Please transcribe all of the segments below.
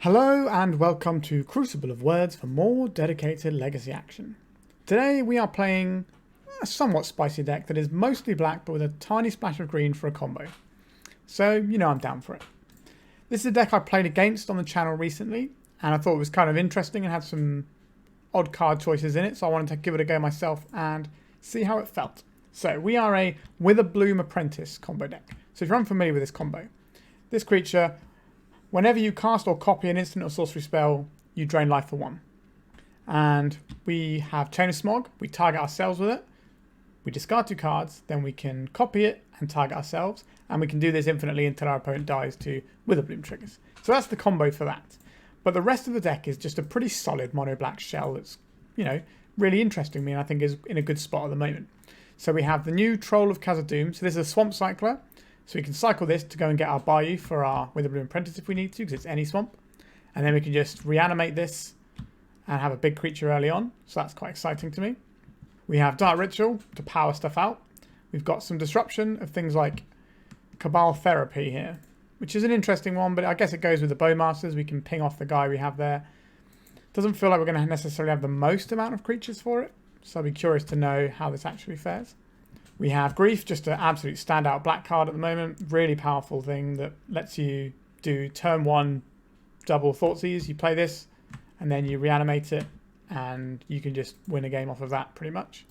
Hello and welcome to Crucible of Words for more dedicated legacy action. Today we are playing a somewhat spicy deck that is mostly black but with a tiny splash of green for a combo. So, you know I'm down for it. This is a deck I played against on the channel recently and I thought it was kind of interesting and had some odd card choices in it, so I wanted to give it a go myself and see how it felt. So we are a Witherbloom Apprentice combo deck. So if you're unfamiliar with this combo, this creature, whenever you cast or copy an instant or sorcery spell, you drain life for 1. And we have Chain of Smog, we target ourselves with it, we discard 2 cards, then we can copy it and target ourselves, and we can do this infinitely until our opponent dies to Witherbloom triggers. So that's the combo for that. But the rest of the deck is just a pretty solid mono-black shell that's, you know, really interesting me and I think is in a good spot at the moment. So we have the new Troll of Khazad-dûm. So this is a Swamp Cycler. So we can cycle this to go and get our Bayou for our Witherbloom Apprentice if we need to, because it's any swamp. And then we can just reanimate this and have a big creature early on. So that's quite exciting to me. We have Dark Ritual to power stuff out. We've got some disruption of things like Cabal Therapy here, which is an interesting one, but I guess it goes with the Bowmasters. We can ping off the guy we have there. Doesn't feel like we're going to necessarily have the most amount of creatures for it. So I'd be curious to know how this actually fares. We have Grief, just an absolute standout black card at the moment. Really powerful thing that lets you do turn 1 double Thoughtseize. You play this and then you reanimate it and you can just win a game off of that pretty much.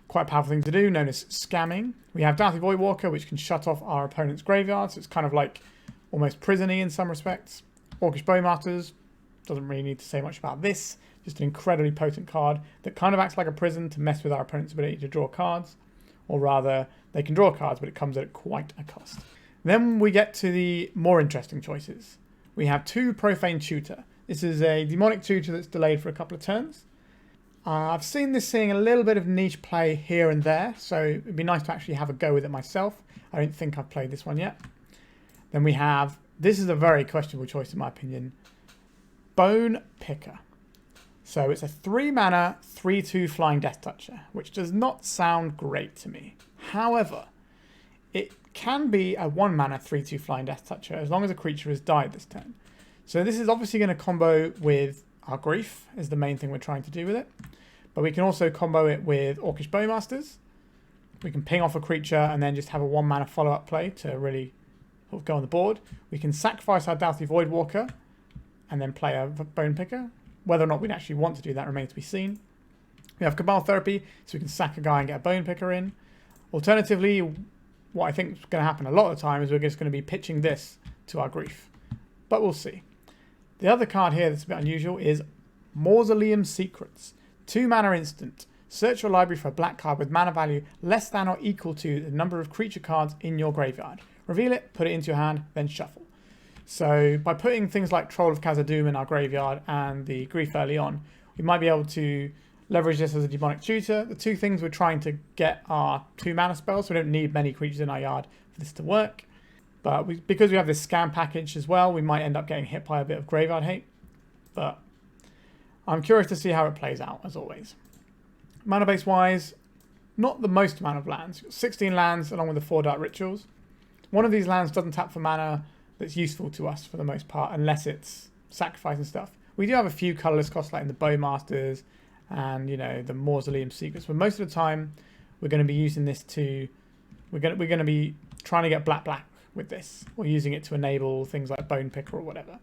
Quite a powerful thing to do, known as scamming. We have Dauthi Voidwalker, which can shut off our opponent's graveyard. So it's kind of like almost prison-y in some respects. Orcish Bowmasters, doesn't really need to say much about this. Just an incredibly potent card that kind of acts like a prison to mess with our opponent's ability to draw cards. Or rather, they can draw cards, but it comes at quite a cost. Then we get to the more interesting choices. We have 2 Profane Tutor. This is a demonic tutor that's delayed for a couple of turns. I've seen this seeing a little bit of niche play here and there, so it'd be nice to actually have a go with it myself. I don't think I've played this one yet. Then we have, this is a very questionable choice in my opinion, Bone Picker. So it's a 3 mana, 3/2 flying Death Toucher, which does not sound great to me. However, it can be a 1 mana, 3/2 flying Death Toucher as long as a creature has died this turn. So this is obviously going to combo with our Grief, is the main thing we're trying to do with it. But we can also combo it with Orcish Bowmasters. We can ping off a creature and then just have a 1 mana follow-up play to really sort of go on the board. We can sacrifice our Dauthi Voidwalker and then play a Bone Picker. Whether or not we'd actually want to do that remains to be seen. We have Cabal Therapy, so we can sack a guy and get a Bone Picker in. Alternatively, what I think is going to happen a lot of the time is we're just going to be pitching this to our Grief. But we'll see. The other card here that's a bit unusual is Mausoleum Secrets. 2 mana instant. Search your library for a black card with mana value less than or equal to the number of creature cards in your graveyard. Reveal it, put it into your hand, then shuffle. So by putting things like Troll of Khazad-dûm in our graveyard and the Grief early on, we might be able to leverage this as a demonic tutor. The 2 things we're trying to get are 2 mana spells, so we don't need many creatures in our yard for this to work. But because we have this scam package as well, we might end up getting hit by a bit of graveyard hate. But I'm curious to see how it plays out, as always. Mana base wise, not the most amount of lands. 16 lands along with the 4 Dark Rituals. One of these lands doesn't tap for mana that's useful to us for the most part, unless it's sacrifice and stuff. We do have a few colourless costs like in the Bowmasters and, you know, the Mausoleum Secrets, but most of the time we're going to be using this to, we're going to be trying to get black with this, or using it to enable things like Bone Picker or whatever.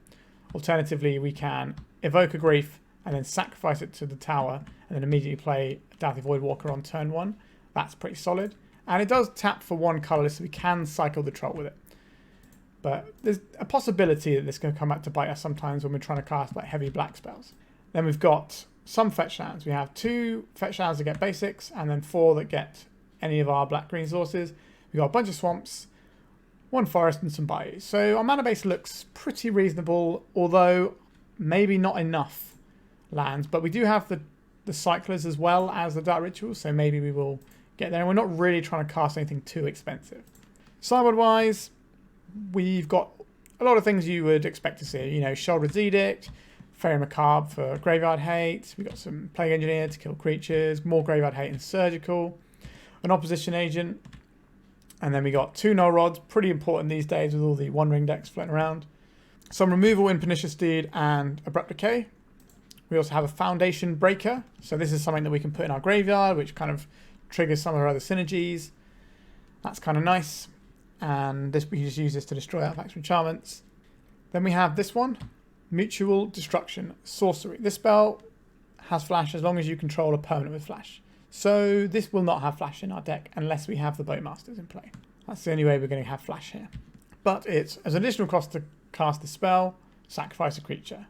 Alternatively, we can evoke a Grief and then sacrifice it to the tower and then immediately play Dauthi Voidwalker on turn 1. That's pretty solid. And it does tap for 1 colourless, so we can cycle the Troll with it. But there's a possibility that this can come back to bite us sometimes when we're trying to cast like heavy black spells. Then we've got some fetch lands. We have 2 fetch lands that get basics and then 4 that get any of our black-green sources. We've got a bunch of swamps, 1 forest and some bayous. So our mana base looks pretty reasonable, although maybe not enough lands. But we do have the cyclers as well as the Dark Rituals, so maybe we will get there. And we're not really trying to cast anything too expensive. Sideboard-wise, we've got a lot of things you would expect to see. You know, Sheoldred's Edict, Faerie Macabre for graveyard hate. We've got some Plague Engineer to kill creatures, more graveyard hate and surgical, an opposition agent, and then we got 2 Null Rods, pretty important these days with all the One Ring decks floating around. some removal in Pernicious Deed and Abrupt Decay. We also have a Foundation Breaker. So this is something that we can put in our graveyard, which kind of triggers some of our other synergies. That's kind of nice. And this we can just use this to destroy artifacts and enchantments. Then we have this one, Mutual Destruction Sorcery. This spell has flash as long as you control a permanent with flash. So this will not have flash in our deck unless we have the Bowmasters in play. That's the only way we're going to have flash here. But it's as an additional cost to cast the spell, sacrifice a creature,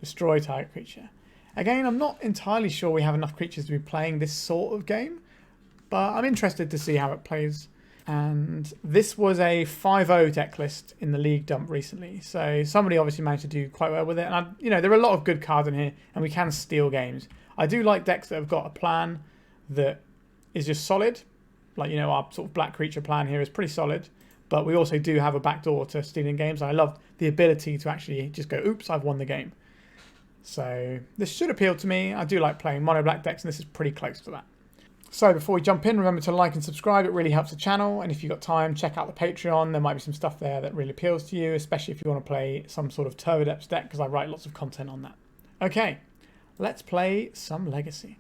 destroy target creature. Again, I'm not entirely sure we have enough creatures to be playing this sort of game, but I'm interested to see how it plays. And this was a 5-0 deck list in the league dump recently, so somebody obviously managed to do quite well with it. And there are a lot of good cards in here, and we can steal games. I do like decks that have got a plan that is just solid. Like, our sort of black creature plan here is pretty solid, but we also do have a backdoor to stealing games. I love the ability to actually just go, oops, I've won the game. So this should appeal to me. I do like playing mono black decks, and this is pretty close to that. So before we jump in, remember to like and subscribe. It really helps the channel. And if you've got time, check out the Patreon. There might be some stuff there that really appeals to you, especially if you want to play some sort of Turbo Depths deck, because I write lots of content on that. Okay, let's play some Legacy.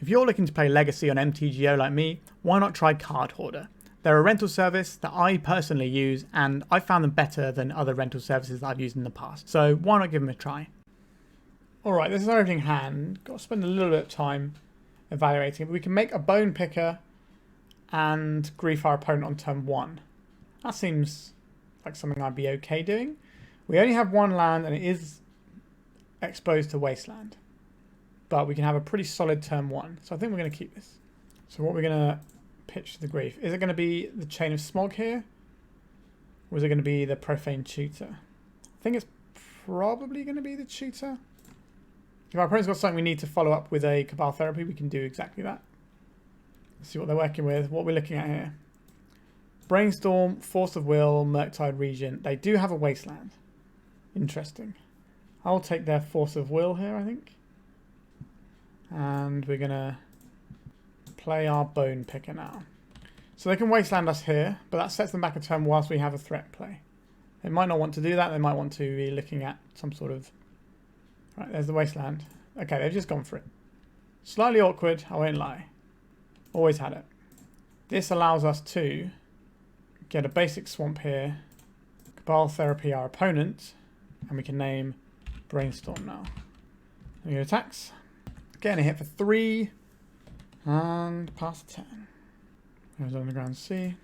If you're looking to play Legacy on MTGO like me, why not try Card Hoarder? They're a rental service that I personally use, and I found them better than other rental services that I've used in the past. So why not give them a try? Alright, this is our opening hand. Got to spend a little bit of time evaluating, but we can make a Bone Picker and grief our opponent on turn 1. That seems like something I'd be okay doing. We only have one land and it is exposed to Wasteland, but we can have a pretty solid turn 1, so I think we're going to keep this. So what we're going to pitch to the grief, is it going to be the Chain of Smog here, or is it going to be the Profane Tutor? I think it's probably going to be the Tutor. If our opponent's got something we need to follow up with a Cabal Therapy, we can do exactly that. Let's see what they're working with, what we're looking at here. Brainstorm, Force of Will, Murktide Regent. They do have a Wasteland. Interesting. I'll take their Force of Will here, I think. And we're going to play our Bone Picker now. So they can Wasteland us here, but that sets them back a turn whilst we have a threat play. They might not want to do that. They might want to be looking at some sort of... Right, there's the Wasteland. Okay, they've just gone for it. Slightly awkward, I won't lie. Always had it. This allows us to get a basic swamp here, Cabal Therapy our opponent, and we can name Brainstorm now. We go attacks. Getting a hit for 3, and pass the turn. Goes Underground Sea.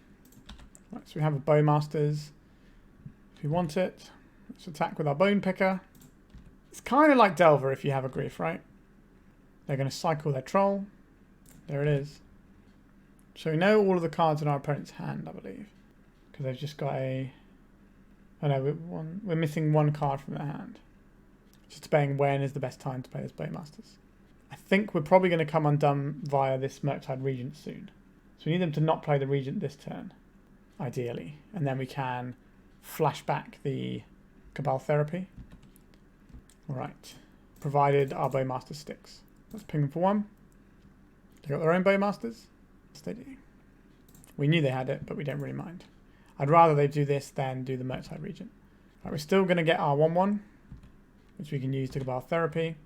Right, so we have a Bowmasters. If we want it, let's attack with our Bone Picker. It's kind of like Delver if you have a grief, right? They're going to cycle their Troll. There it is. So we know all of the cards in our opponent's hand, I believe. Because they've just got a... Oh no, we're missing one card from their hand. Just debating when is the best time to play this Bowmasters. I think we're probably going to come undone via this Murktide Regent soon. So we need them to not play the Regent this turn, ideally. And then we can flash back the Cabal Therapy. Alright, provided our Bowmaster sticks. Let's ping them for 1. They got their own Bowmasters? Yes, they do. We knew they had it, but we don't really mind. I'd rather they do this than do the Murktide Regent. Right, we're still going to get our 1-1, which we can use to Cabal Therapy.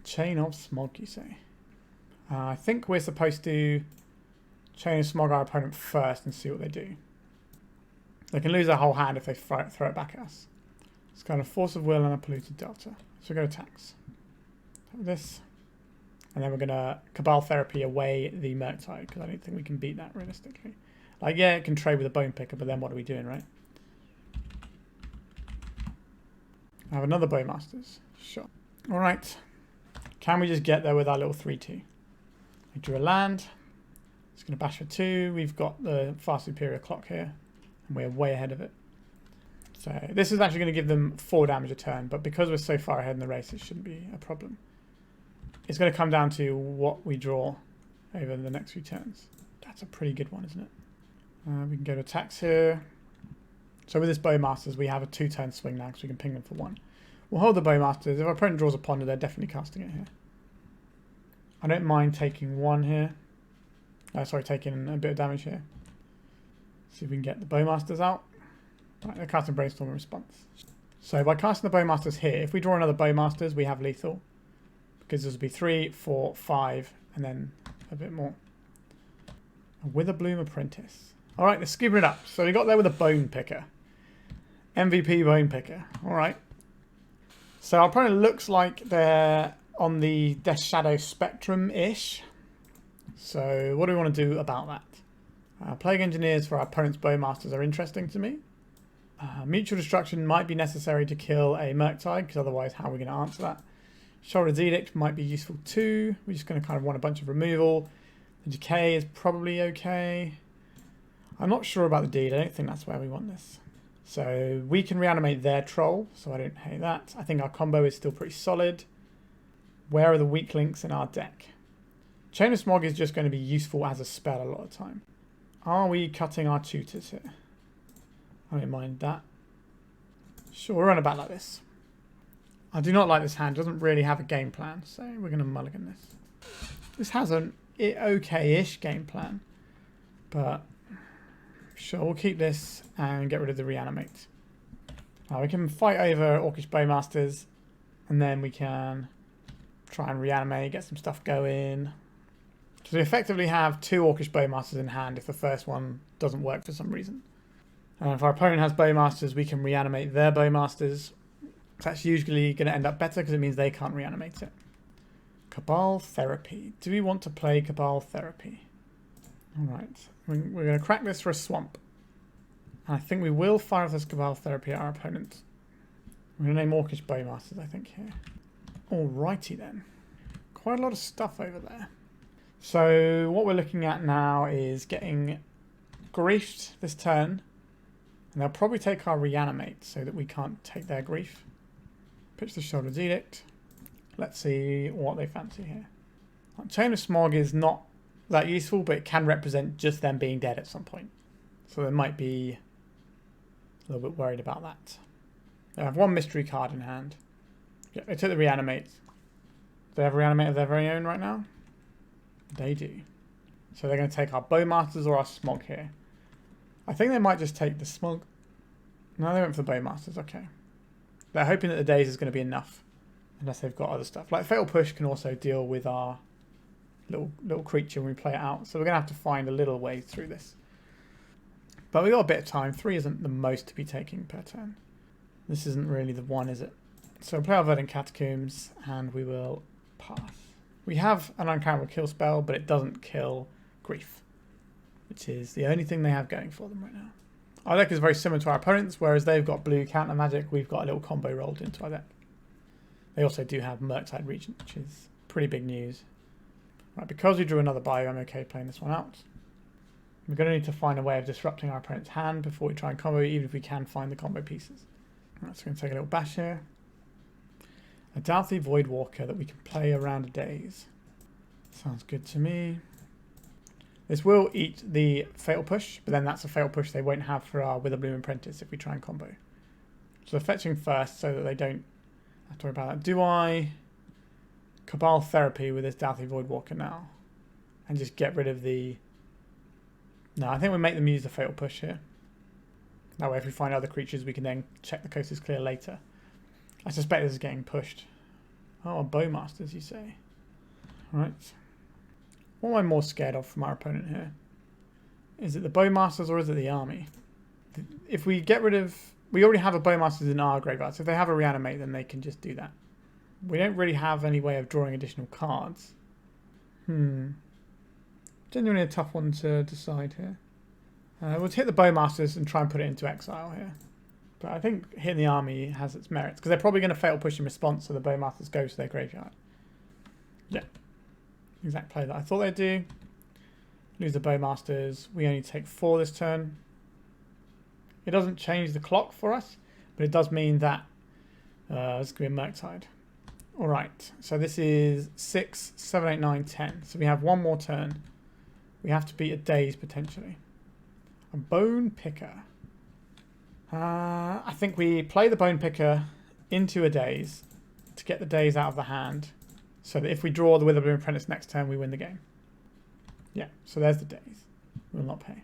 Chain of Smog, you say? I think we're supposed to Chain of Smog our opponent first and see what they do. They can lose their whole hand if they throw it back at us. It's got a Force of Will and a Polluted Delta. So we're going to attacks. This. And then we're going to Cabal Therapy away the Murktide, because I don't think we can beat that realistically. Like, yeah, it can trade with a Bone Picker, but then what are we doing, right? I have another Bowmasters. Sure. Alright. Can we just get there with our little 3-2? We drew a land. It's going to bash for 2. We've got the far superior clock here, and we're way ahead of it. So this is actually going to give them 4 damage a turn, but because we're so far ahead in the race, it shouldn't be a problem. It's going to come down to what we draw over the next few turns. That's a pretty good one, isn't it? We can go to attacks here. So with this Bowmasters, we have a 2-turn swing now, because we can ping them for 1. We'll hold the Bowmasters. If our opponent draws a Ponder, they're definitely casting it here. I don't mind taking 1 here. Sorry, taking a bit of damage here. See if we can get the Bowmasters out. Right, they're casting Brainstorm in response. So by casting the Bowmasters here, if we draw another Bowmasters, we have lethal. Because this would be 3, 4, 5, and then a bit more. A Witherbloom Apprentice. Alright, let's skewer it up. So we got there with a Bone Picker. MVP Bone Picker. Alright. So our opponent looks like they're on the Death Shadow spectrum-ish. So what do we want to do about that? Plague Engineers for our opponent's Bowmasters are interesting to me. Mutual Destruction might be necessary to kill a Murktide, because otherwise how are we going to answer that? Sheoldred's Edict might be useful too. We're just going to kind of want a bunch of removal. The Decay is probably okay. I'm not sure about the Deed. I don't think that's where we want this. So we can reanimate their Troll, so I don't hate that. I think our combo is still pretty solid. Where are the weak links in our deck? Chain of Smog is just going to be useful as a spell a lot of the time. Are we cutting our tutors here? I don't mind that. Sure, we'll run about like this. I do not like this hand. It doesn't really have a game plan, so we're going to mulligan this. This has an okay-ish game plan, but sure, we'll keep this and get rid of the Reanimate. Now we can fight over Orcish Bowmasters, and then we can try and Reanimate, get some stuff going. So we effectively have 2 Orcish Bowmasters in hand if the first one doesn't work for some reason. And if our opponent has Bowmasters, we can Reanimate their Bowmasters. That's usually going to end up better because it means they can't reanimate it. Cabal Therapy. Do we want to play Cabal Therapy? Alright. We're going to crack this for a swamp. And I think we will fire off this Cabal Therapy at our opponent. We're going to name Orcish Bowmasters, I think, here. Alrighty then. Quite a lot of stuff over there. So what we're looking at now is getting griefed this turn. And they'll probably take our Reanimate so that we can't take their grief. Pitch the Sheoldred's Edict. Let's see what they fancy here. Chain of Smog is not that useful, but it can represent just them being dead at some point. So they might be a little bit worried about that. They have 1 mystery card in hand. Yeah, they took the Reanimate. Do they have a Reanimate of their very own right now? They do. So they're going to take our Bowmasters or our Smog here. I think they might just take the Smog. No, they went for the Bowmasters. Okay. They're hoping that the Daze is going to be enough. Unless they've got other stuff. Like Fatal Push can also deal with our little creature when we play it out. So we're going to have to find a little way through this. But we've got a bit of time. 3 isn't the most to be taking per turn. This isn't really the one, is it? So we'll play our Verdant Catacombs and we will pass. We have an uncountable kill spell, but it doesn't kill grief, which is the only thing they have going for them right now. Our deck is very similar to our opponents, whereas they've got blue counter magic, we've got a little combo rolled into our deck. They also do have Murktide Regent, which is pretty big news. Right, because we drew another Bayou, I'm okay playing this one out. We're going to need to find a way of disrupting our opponent's hand before we try and combo, even if we can find the combo pieces. Right, so we're going to take a little bash here. A Dauthi Voidwalker that we can play around a Daze. Sounds good to me. This will eat the Fatal Push, but then that's a Fatal Push they won't have for our Witherbloom Apprentice if we try and combo. So they're fetching first so that they don't have to worry about that. Do I Cabal Therapy with this Dauthi Voidwalker now? And just get rid of the... No, I think we make them use the Fatal Push here. That way if we find other creatures we can then check the coast is clear later. I suspect this is getting pushed. Oh, Bowmasters, you say? Right. What am I more scared of from our opponent here? Is it the Bowmasters or is it the army? If we get rid of... We already have a Bowmasters in our graveyard, so if they have a Reanimate, then they can just do that. We don't really have any way of drawing additional cards. Genuinely a tough one to decide here. We'll hit the Bowmasters and try and put it into exile here. But I think hitting the army has its merits, because they're probably going to Fatal Push in response, so the Bowmasters go to their graveyard. Yeah. Exact play that I thought they'd do. Lose the Bowmasters. We only take 4 this turn. It doesn't change the clock for us, but it does mean that it's going to be a Murktide. Alright, so this is 6, 7, 8, 9, 10. So we have one more turn. We have to beat a Daze potentially. A Bone Picker. I think we play the Bone Picker into a Daze to get the Daze out of the hand, so that if we draw the Witherbloom Apprentice next turn, we win the game. Yeah, so there's the Daze. We'll not pay.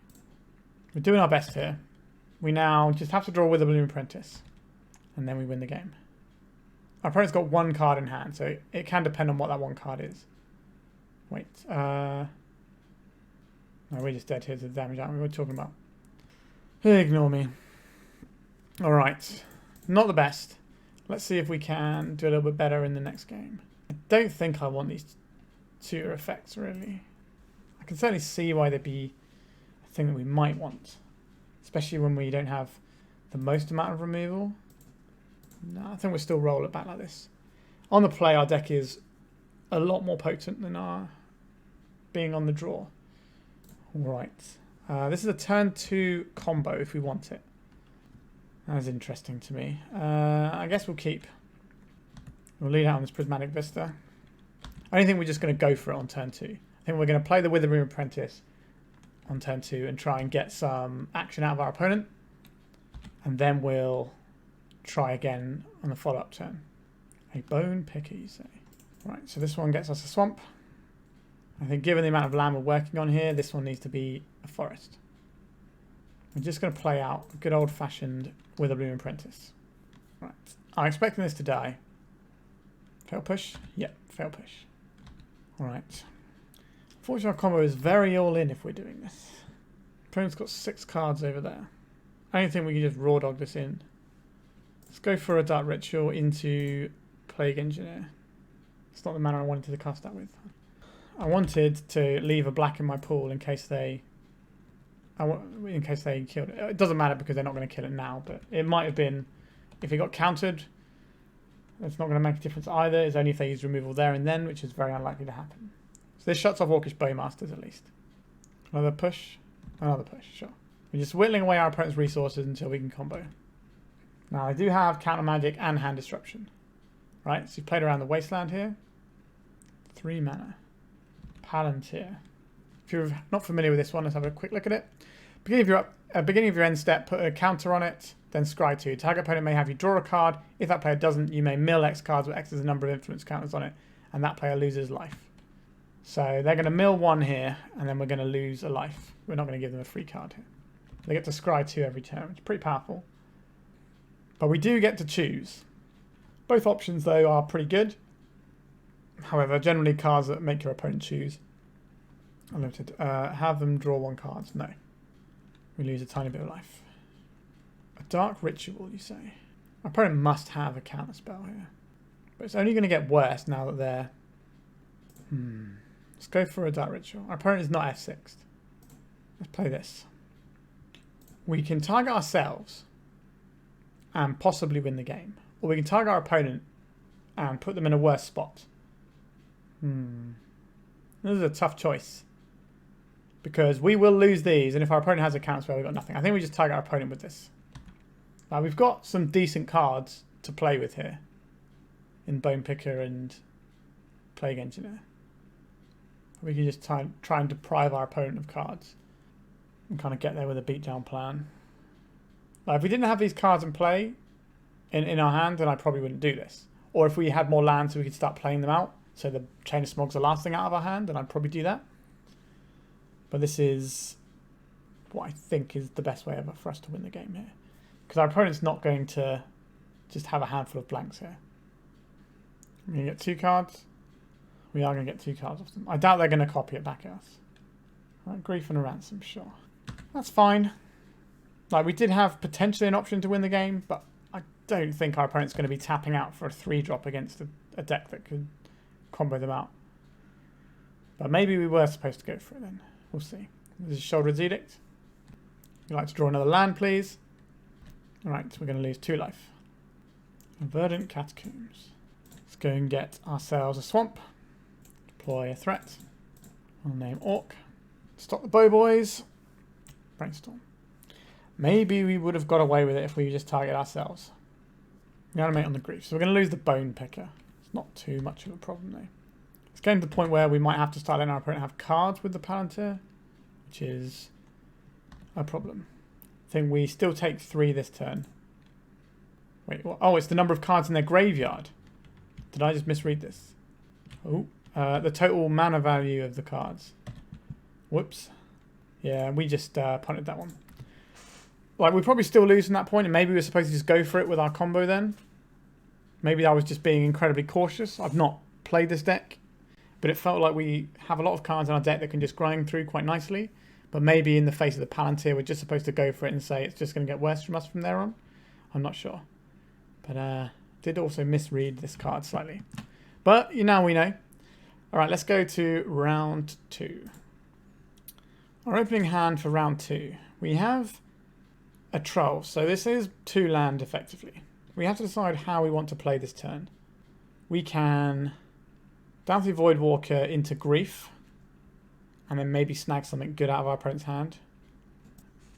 We're doing our best here. We now just have to draw Witherbloom Apprentice. And then we win the game. Our opponent's got one card in hand, so it can depend on what that one card is. Wait. No, we're just dead here to the damage, aren't we? What are we talking about? Ignore me. Alright. Not the best. Let's see if we can do a little bit better in the next game. I don't think I want these tutor effects, really. I can certainly see why they'd be a thing that we might want. Especially when we don't have the most amount of removal. No, I think we'll still roll it back like this. On the play, our deck is a lot more potent than our being on the draw. Right. This is a turn 2 combo if we want it. That's interesting to me. I guess we'll keep. We'll lead out on this Prismatic Vista. I don't think we're just going to go for it on turn 2. I think we're going to play the Witherbloom Apprentice on turn 2 and try and get some action out of our opponent. And then we'll try again on the follow-up turn. A bone picker, you say? Right, so this one gets us a swamp. I think given the amount of land we're working on here, this one needs to be a forest. We're just going to play out a good old-fashioned Witherbloom Apprentice. Right, I'm expecting this to die. Fail push? Yep, fail push. Alright. Unfortunately, our combo is very all-in if we're doing this. Opponent's got 6 cards over there. I don't think we can just raw dog this in. Let's go for a Dark Ritual into Plague Engineer. It's not the mana I wanted to cast that with. I wanted to leave a black in my pool in case they killed it. It doesn't matter because they're not going to kill it now, but it might have been if it got countered. It's not going to make a difference either. It's only if they use removal there and then, which is very unlikely to happen. So this shuts off Orcish Bowmasters at least. Another push. Another push, sure. We're just whittling away our opponent's resources until we can combo. Now, I do have Counter Magic and Hand Disruption. Right, so you've played around the Wasteland here. 3 mana. Palantir. If you're not familiar with this one, let's have a quick look at it. Beginning of your end step, put a counter on it, then scry 2. Target opponent may have you draw a card. If that player doesn't, you may mill X cards, where X is the number of influence counters on it, and that player loses life. So they're going to mill 1 here, and then we're going to lose a life. We're not going to give them a free card here. They get to scry 2 every turn, which is pretty powerful. But we do get to choose. Both options, though, are pretty good. However, generally cards that make your opponent choose are limited. Have them draw 1 card. No. We lose a tiny bit of life. A Dark Ritual, you say? Our opponent must have a counter spell here. But it's only going to get worse now that they're... Let's go for a Dark Ritual. Our opponent is not F6'd. Let's play this. We can target ourselves and possibly win the game. Or we can target our opponent and put them in a worse spot. This is a tough choice. Because we will lose these, and if our opponent has a counter spell, we've got nothing. I think we just target our opponent with this. Now, we've got some decent cards to play with here. In Bone Picker and Plague Engineer. We can just try and deprive our opponent of cards. And kind of get there with a beatdown plan. Like, if we didn't have these cards in play in our hand, then I probably wouldn't do this. Or if we had more land so we could start playing them out, so the Chain of Smog's the last thing out of our hand, then I'd probably do that. But this is what I think is the best way ever for us to win the game here. Because our opponent's not going to just have a handful of blanks here. We're going to get 2 cards. We are going to get 2 cards off them. I doubt they're going to copy it back at us. Right, Grief and a Ransom, sure. That's fine. Like, we did have potentially an option to win the game, but I don't think our opponent's going to be tapping out for a 3-drop against a deck that could combo them out. But maybe we were supposed to go for it then. We'll see. This is Sheoldred's Edict. You'd like to draw another land, please? Alright, so we're going to lose 2 life. Verdant Catacombs. Let's go and get ourselves a swamp. Deploy a threat. We'll name Orc. Stop the bow boys. Brainstorm. Maybe we would have got away with it if we just target ourselves. Reanimate on the Grief. So we're going to lose the Bone Picker. It's not too much of a problem though. It's getting to the point where we might have to start letting our opponent have cards with the Palantir, which is a problem. I think we still take 3 this turn. Wait, what? Oh, it's the number of cards in their graveyard. Did I just misread this? Oh, the total mana value of the cards. Whoops. Yeah, we just punted that one. Like, we'd probably still lose from that point, and maybe we were supposed to just go for it with our combo then. Maybe I was just being incredibly cautious. I've not played this deck, but it felt like we have a lot of cards in our deck that can just grind through quite nicely. But maybe in the face of the Palantir, we're just supposed to go for it and say it's just going to get worse from us from there on. I'm not sure. But did also misread this card slightly. But now we know. All right, let's go to round 2. Our opening hand for round 2. We have a Troll. So this is 2 land effectively. We have to decide how we want to play this turn. We can Dauthi Voidwalker into Grief, and then maybe snag something good out of our opponent's hand.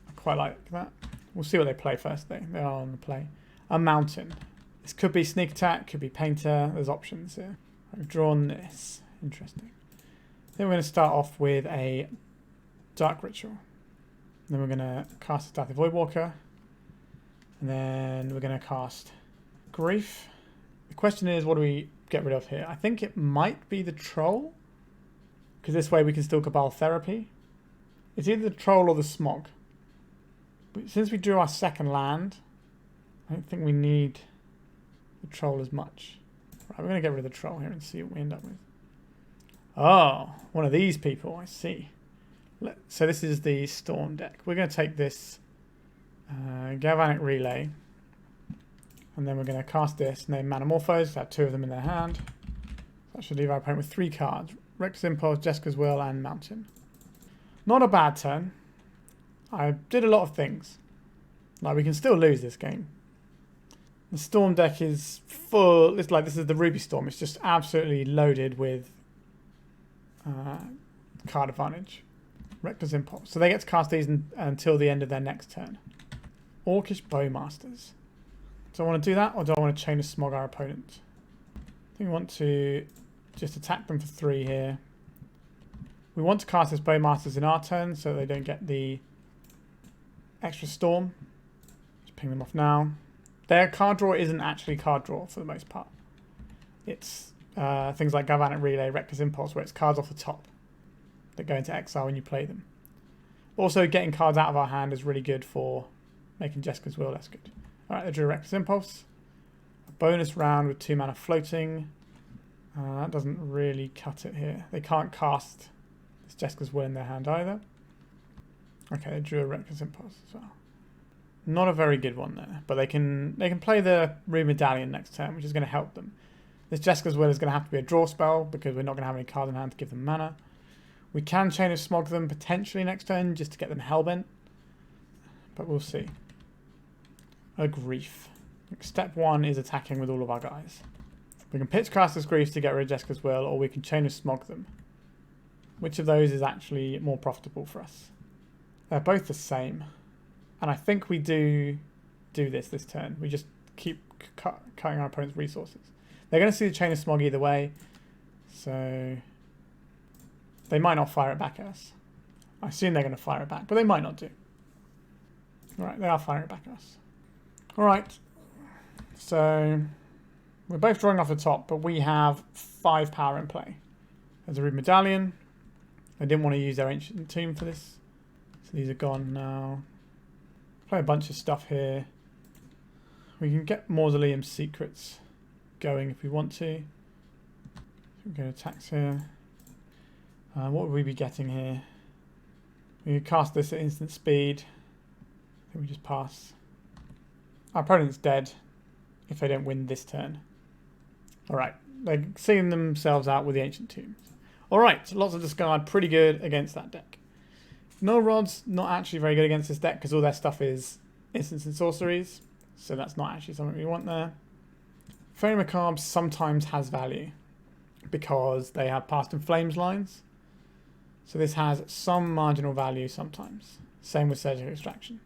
I quite like that. We'll see what they play first though. They are on the play. A Mountain. This could be Sneak Attack, could be Painter. There's options here. I've drawn this. Interesting. Then we're going to start off with a Dark Ritual. Then we're going to cast Dauthi Voidwalker. And then we're going to cast Grief. The question is, what do we get rid of here? I think it might be the Troll, because this way we can still Cabal Therapy. It's either the Troll or the Smog. But since we drew our second land, I don't think we need the Troll as much. Right, we're going to get rid of the Troll here and see what we end up with. Oh, one of these people, I see. So this is the Storm deck. We're going to take this Galvanic Relay, and then we're going to cast this, name Manamorphose, have 2 of them in their hand. That should leave our opponent with 3 cards. Reckless Impulse, Jeska's Will, and Mountain. Not a bad turn. I did a lot of things. Like, we can still lose this game. The Storm deck is full. It's like, this is the Ruby Storm. It's just absolutely loaded with card advantage. Reckless Impulse. So they get to cast these until the end of their next turn. Orcish Bowmasters. Do I want to do that, or do I want to Chain of Smog our opponent? I think we want to just attack them for 3 here. We want to cast this Bowmasters in our turn so they don't get the extra Storm. Just ping them off now. Their card draw isn't actually card draw for the most part. It's things like Galvanic Relay, Reckless Impulse, where it's cards off the top that go into exile when you play them. Also, getting cards out of our hand is really good for making Jeska's Will less good. Alright, they drew Reckless Impulse. A bonus round with 2 mana floating. That doesn't really cut it here. They can't cast this Jeska's Will in their hand either. Okay, they drew a Reckless Impulse as well. Not a very good one there, but they can play the Ruby Medallion next turn, which is going to help them. This Jeska's Will is going to have to be a draw spell because we're not going to have any cards in hand to give them mana. We can Chain of Smog them potentially next turn just to get them hellbent, but we'll see. A Grief. Step 1 is attacking with all of our guys. We can pitch cast this Grief to get rid of Jeska's Will, or we can Chain of Smog them. Which of those is actually more profitable for us? They're both the same. And I think we do this turn. We just keep cutting our opponent's resources. They're going to see the Chain of Smog either way, so they might not fire it back at us. I assume they're going to fire it back, but they might not do. Alright, they are firing it back at us. Alright, so we're both drawing off the top, but we have 5 power in play. There's a Ruby Medallion. They didn't want to use their Ancient Tomb for this, so these are gone now. Play a bunch of stuff here. We can get Mausoleum Secrets going if we want to. We go attacks here. What would we be getting here? We could cast this at instant speed. I think we just pass. Our opponent's dead if they don't win this turn. Alright, they're seeing themselves out with the Ancient Tombs. Alright, lots of discard, pretty good against that deck. Null Rod's not actually very good against this deck because all their stuff is instants and sorceries, so that's not actually something we want there. Faerie Macabre sometimes has value because they have Past and Flames lines, so this has some marginal value sometimes. Same with Surgical Extraction.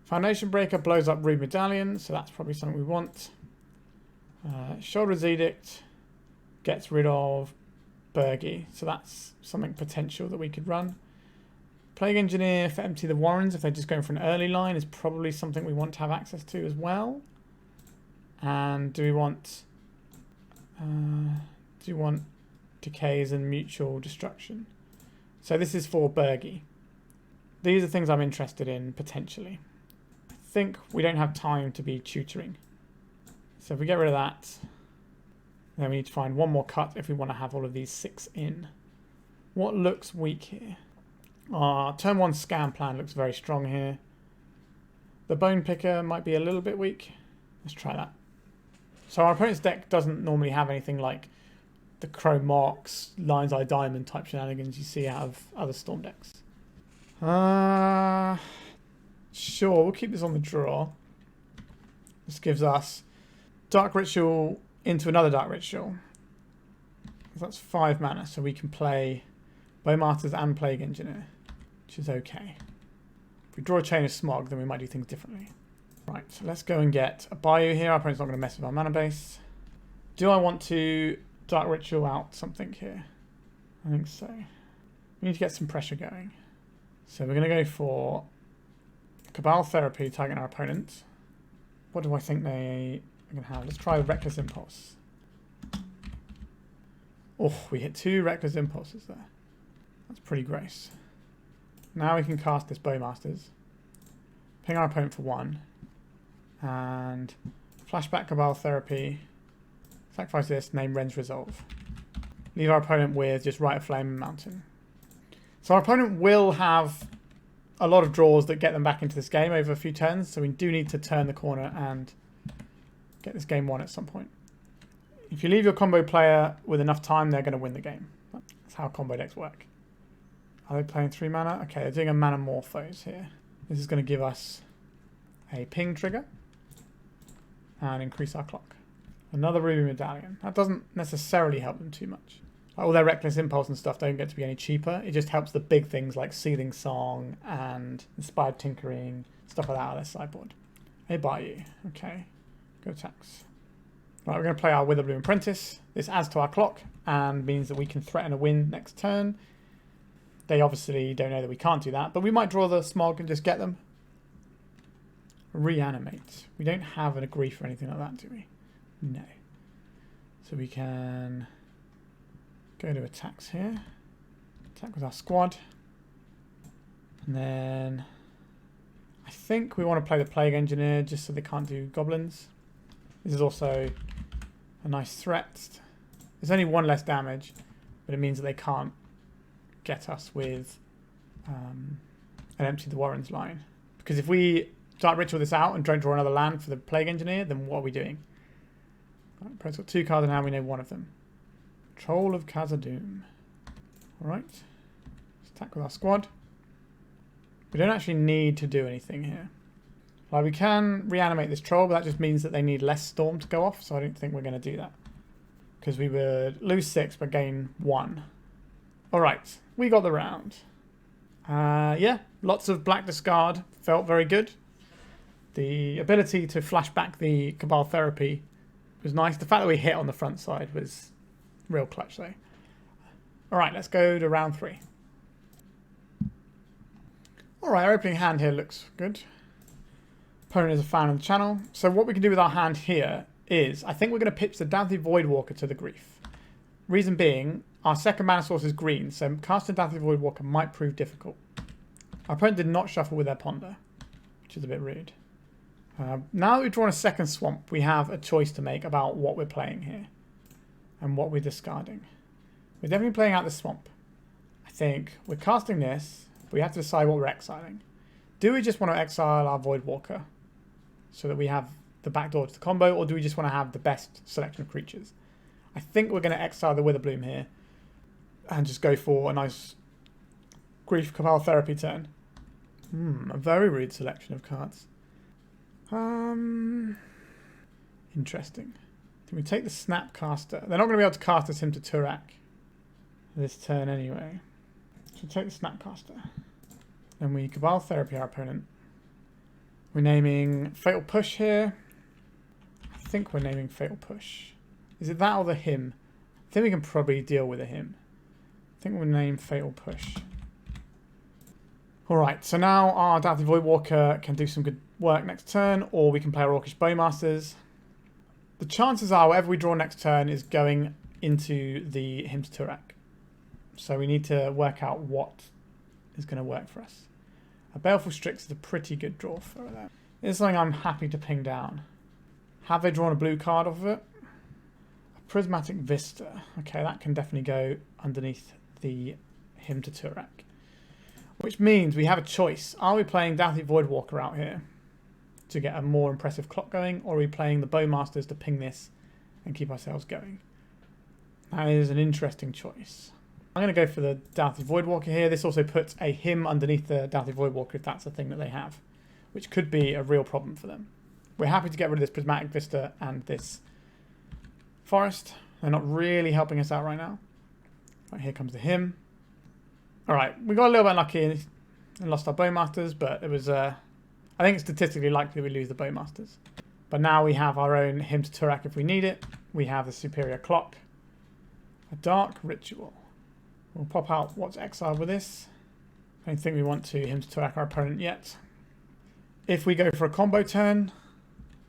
Foundation Breaker blows up Ruby Medallion, so that's probably something we want. Sheoldred's Edict gets rid of Bergie, so that's something potential that we could run. Plague Engineer for Empty the Warrens, if they're just going for an early line, is probably something we want to have access to as well. And do we want Decays and Mutual Destruction? So this is for Bergie. These are things I'm interested in, potentially. think we don't have time to be tutoring. So if we get rid of that, then we need to find one more cut if we want to have all of these 6 in. What looks weak here? Our turn 1 scan plan looks very strong here. The Bone Picker might be a little bit weak. Let's try that. So our opponent's deck doesn't normally have anything like the Crow Mox, Lion's Eye Diamond type shenanigans you see out of other Storm decks. Sure, we'll keep this on the draw. This gives us Dark Ritual into another Dark Ritual. That's 5 mana, so we can play Bowmasters and Plague Engineer, which is okay. If we draw a Chain of Smog, then we might do things differently. Right, so let's go and get a Bayou here. Our opponent's not going to mess with our mana base. Do I want to Dark Ritual out something here? I think so. We need to get some pressure going. So we're going to go for Cabal Therapy, targeting our opponent. What do I think they are going to have? Let's try Reckless Impulse. Oh, we hit 2 Reckless Impulses there. That's pretty gross. Now we can cast this Bowmasters. Ping our opponent for 1. And flashback Cabal Therapy. Sacrifice this, name Ren's Resolve. Leave our opponent with just Rite of Flame and Mountain. So our opponent will have a lot of draws that get them back into this game over a few turns. So we do need to turn the corner and get this game won at some point. If you leave your combo player with enough time, they're going to win the game. That's how combo decks work. Are they playing 3 mana? Okay, they're doing a Mana Morphose here. This is going to give us a ping trigger and increase our clock. Another Ruby Medallion. That doesn't necessarily help them too much. All their Reckless Impulse and stuff don't get to be any cheaper. It just helps the big things like Seething Song and Inspired Tinkering, stuff like that out of their sideboard. A Bayou. Okay. Go attacks. Right, we're going to play our Witherbloom Apprentice. This adds to our clock and means that we can threaten a win next turn. They obviously don't know that we can't do that, but we might draw the Smog and just get them. Reanimate. We don't have an agree for anything like that, do we? No. So we can go to attacks here. Attack with our squad. And then I think we want to play the Plague Engineer just so they can't do goblins. This is also a nice threat. There's only 1 less damage, but it means that they can't get us with an Empty the Warrens line. Because if we Dark Ritual this out and don't draw another land for the Plague Engineer, then what are we doing? Right, Pro's got 2 cards in hand, we know 1 of them. Troll of Khazad-dûm. Alright. Let's attack with our squad. We don't actually need to do anything here. Like, we can reanimate this troll, but that just means that they need less storm to go off, so I don't think we're going to do that. Because we would lose 6 but gain 1. Alright, we got the round. Yeah, lots of black discard. Felt very good. The ability to flash back the Cabal Therapy was nice. The fact that we hit on the front side was real clutch though. Alright, let's go to round 3. Alright, our opening hand here looks good. Opponent is a fan of the channel. So what we can do with our hand here is, I think we're going to pitch the Dauthi Voidwalker to the grief. Reason being, our second mana source is green, so casting Dauthi Voidwalker might prove difficult. Our opponent did not shuffle with their Ponder, which is a bit rude. Now that we've drawn a second swamp, we have a choice to make about what we're playing here and what we're discarding. We're definitely playing out the swamp. I think we're casting this, but we have to decide what we're exiling. Do we just want to exile our Voidwalker so that we have the backdoor to the combo, or do we just want to have the best selection of creatures? I think we're going to exile the Witherbloom here and just go for a nice Grief Cabal Therapy turn. A very rude selection of cards. Interesting. Can we take the Snapcaster? They're not going to be able to cast us into Turak this turn anyway. So take the Snapcaster. Then we Cabal Therapy our opponent. We're naming Fatal Push here. I think we're naming Fatal Push. Is it that or the Hymn? I think we can probably deal with a Hymn. I think we'll name Fatal Push. Alright, so now our Dauthi Voidwalker can do some good work next turn, or we can play our Orcish Bowmasters. The chances are whatever we draw next turn is going into the Hymn to Turak. So we need to work out what is going to work for us. A Baleful Strix is a pretty good draw for that. It's something I'm happy to ping down. Have they drawn a blue card off of it? A Prismatic Vista. Okay, that can definitely go underneath the Hymn to Turak. Which means we have a choice. Are we playing Dauthi Voidwalker out here to get a more impressive clock going, or are we playing the Bowmasters to ping this and keep ourselves going? That is an interesting choice. I'm going to go for the Dauthi Voidwalker here. This also puts a hymn underneath the Dauthi Voidwalker if that's a thing that they have, which could be a real problem for them. We're happy to get rid of this Prismatic Vista and this Forest. They're not really helping us out right now. Right, here comes the hymn. Alright, we got a little bit unlucky and lost our Bowmasters, but it was, I think it's statistically likely we lose the Bowmasters. But now we have our own Hymn to Turak if we need it. We have the Superior Clock. A Dark Ritual. We'll pop out what's exiled with this. I don't think we want to Hymn to Turak our opponent yet. If we go for a combo turn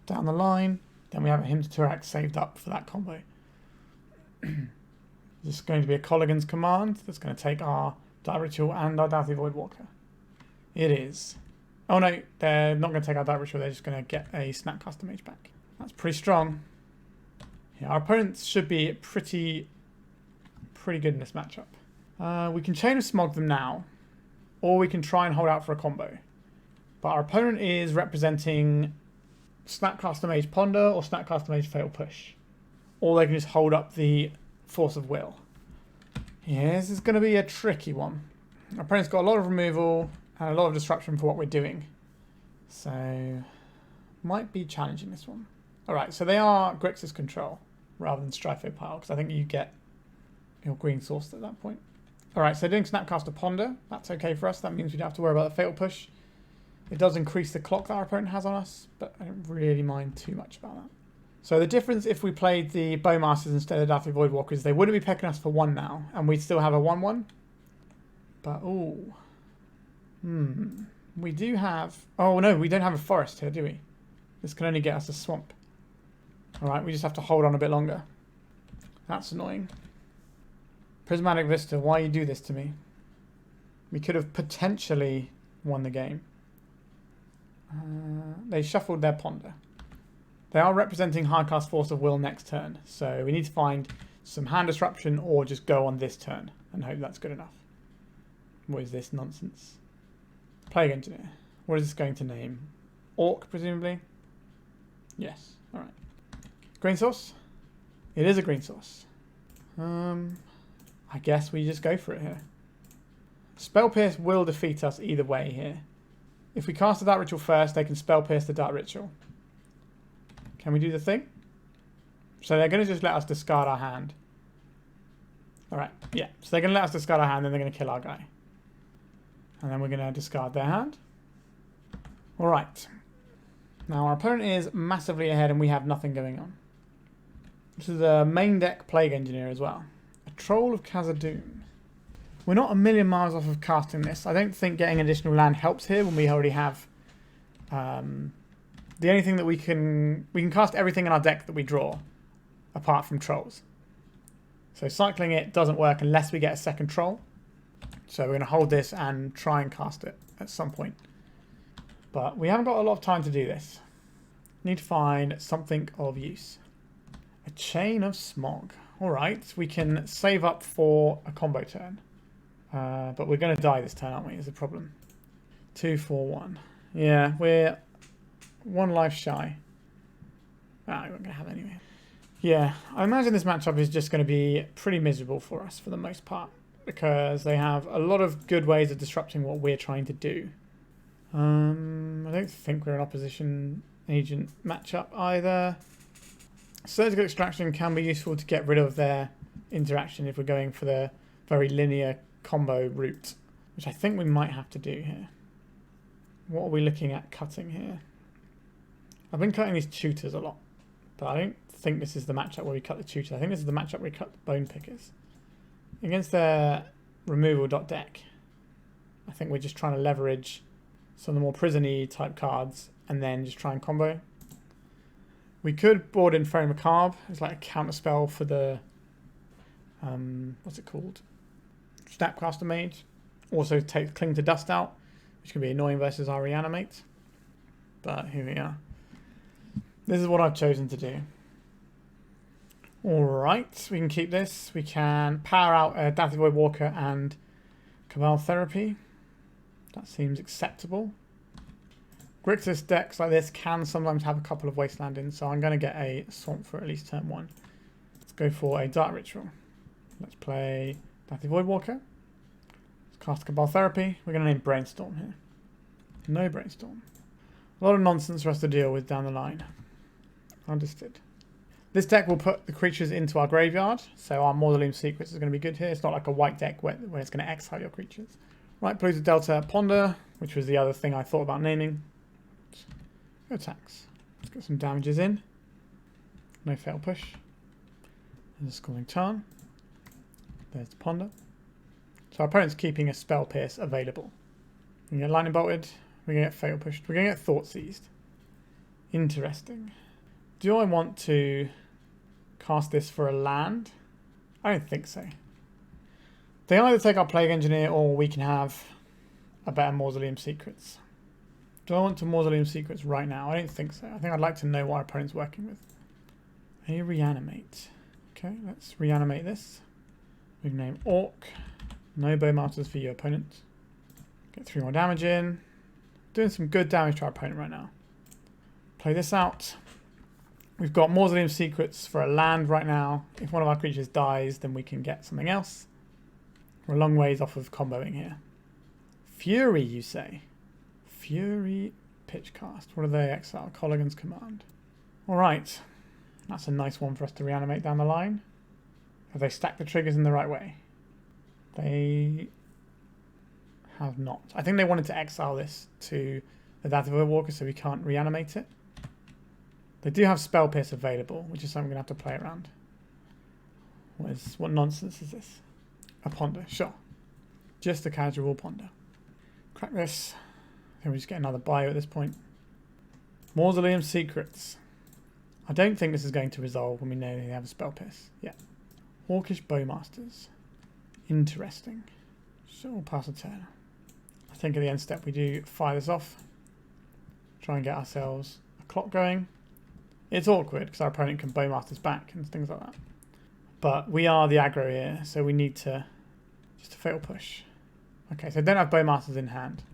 down the line, then we have a Hymn to Turak saved up for that combo. This is going to be a Colligan's Command that's going to take our Dark Ritual and our Dauthi Voidwalker. It is. Oh no, they're not going to take our Dark Ritual, they're just going to get a Snapcaster Mage back. That's pretty strong. Yeah, our opponents should be pretty good in this matchup. We can Chain of Smog them now, or we can try and hold out for a combo. But our opponent is representing Snapcaster Mage Ponder or Snapcaster Mage Fatal Push. Or they can just hold up the Force of Will. Yeah, this is going to be a tricky one. Our opponent's got a lot of removal and a lot of disruption for what we're doing. So, might be challenging this one. Alright, so they are Grixis control rather than Stryfo Pile, because I think you get your green source at that point. Alright, so doing Snapcaster Ponder, that's okay for us. That means we don't have to worry about the Fatal Push. It does increase the clock that our opponent has on us, but I don't really mind too much about that. So the difference if we played the Bowmasters instead of Dauthi Voidwalker is they wouldn't be pecking us for 1 now, and we'd still have a 1-1. But, ooh. We do have... Oh, no, we don't have a forest here, do we? This can only get us a swamp. Alright, we just have to hold on a bit longer. That's annoying. Prismatic Vista, why you do this to me? We could have potentially won the game. They shuffled their Ponder. They are representing Hardcast Force of Will next turn, so we need to find some hand disruption or just go on this turn and hope that's good enough. What is this nonsense? Plague Engineer. What is this going to name? Orc, presumably? Yes. Alright. Green source? It is a green source. I guess we just go for it here. Spell Pierce will defeat us either way here. If we cast the Dark Ritual first, they can Spell Pierce the Dark Ritual. Can we do the thing? So they're going to just let us discard our hand. Alright, yeah. So they're going to let us discard our hand, then they're going to kill our guy. And then we're going to discard their hand. Alright. Now our opponent is massively ahead and we have nothing going on. This is a main deck Plague Engineer as well. A Troll of Khazad-dûm. We're not a million miles off of casting this. I don't think getting additional land helps here when we already have... the only thing that we can cast everything in our deck that we draw, apart from trolls. So cycling it doesn't work unless we get a second troll. So we're going to hold this and try and cast it at some point. But we haven't got a lot of time to do this. Need to find something of use. A Chain of Smog. Alright, we can save up for a combo turn. But we're going to die this turn, aren't we? Is the problem. 2, 4, 1. Yeah, we're 1 life shy. Ah, we're going to have anyway. Yeah, I imagine this matchup is just going to be pretty miserable for us for the most part. Because they have a lot of good ways of disrupting what we're trying to do. I don't think we're an opposition agent matchup either. Surgical Extraction can be useful to get rid of their interaction if we're going for the very linear combo route, which I think we might have to do here. What are we looking at cutting here? I've been cutting these tutors a lot, but I don't think this is the matchup where we cut the tutors. I think this is the matchup where we cut the bone pickers. Against their removal deck, I think we're just trying to leverage some of the more prison-y type cards and then just try and combo. We could board in Faerie Macabre. It's like a counter spell for the what's it called? Snapcaster Mage. Also take Cling to Dust out, which can be annoying versus our Reanimate. but here we are. This is what I've chosen to do. Alright, we can keep this. We can power out Dauthi Voidwalker and Cabal Therapy. That seems acceptable. Grixis decks like this can sometimes have a couple of wasteland in, so I'm going to get a swamp for at least turn 1. Let's go for a Dark Ritual. Let's play Dauthi Voidwalker. Let's cast Cabal Therapy. We're going to name Brainstorm here. No Brainstorm. A lot of nonsense for us to deal with down the line. Understood. This deck will put the creatures into our graveyard, so our Mausoleum Secrets is going to be good here. It's not like a white deck where it's going to exile your creatures. Right, Blues of Delta, Ponder, which was the other thing I thought about naming. Go attacks. Let's get some damages in. No fail push. There's a Scalding Tarn. There's the Ponder. So our opponent's keeping a Spell Pierce available. We can get Lightning Bolted. We're going to get Fatal Pushed. We're going to get Thought Seized. Interesting. Do I want to cast this for a land? I don't think so. They either take our Plague Engineer or we can have a better Mausoleum Secrets. Do I want to Mausoleum Secrets right now? I don't think so. I think I'd like to know what our opponent's working with. A Reanimate. Okay, let's reanimate this. We can name Orc. No Bowmasters for your opponent. Get 3 more damage in. Doing some good damage to our opponent right now. Play this out. We've got Mausoleum Secrets for a land right now. If one of our creatures dies, then we can get something else. We're a long ways off of comboing here. Fury, you say? Fury Pitchcast. What do they exile? Colligan's Command. Alright. That's a nice one for us to reanimate down the line. Have they stacked the triggers in the right way? They have not. I think they wanted to exile this to the Dauthi Voidwalker so we can't reanimate it. They do have Spell Pierce available, which is something we're going to have to play around. What nonsense is this? A Ponder, sure. Just a casual Ponder. Crack this. I think we just get another Bayou at this point. Mausoleum Secrets. I don't think this is going to resolve when we know they have a Spell Pierce. Yeah. Orcish Bowmasters. Interesting. So we'll pass a turn. I think at the end step we do fire this off. Try and get ourselves a clock going. It's awkward because our opponent can Bowmasters back and things like that. But we are the aggro here, so we need to just a fatal push. Okay, so don't have Bowmasters in hand.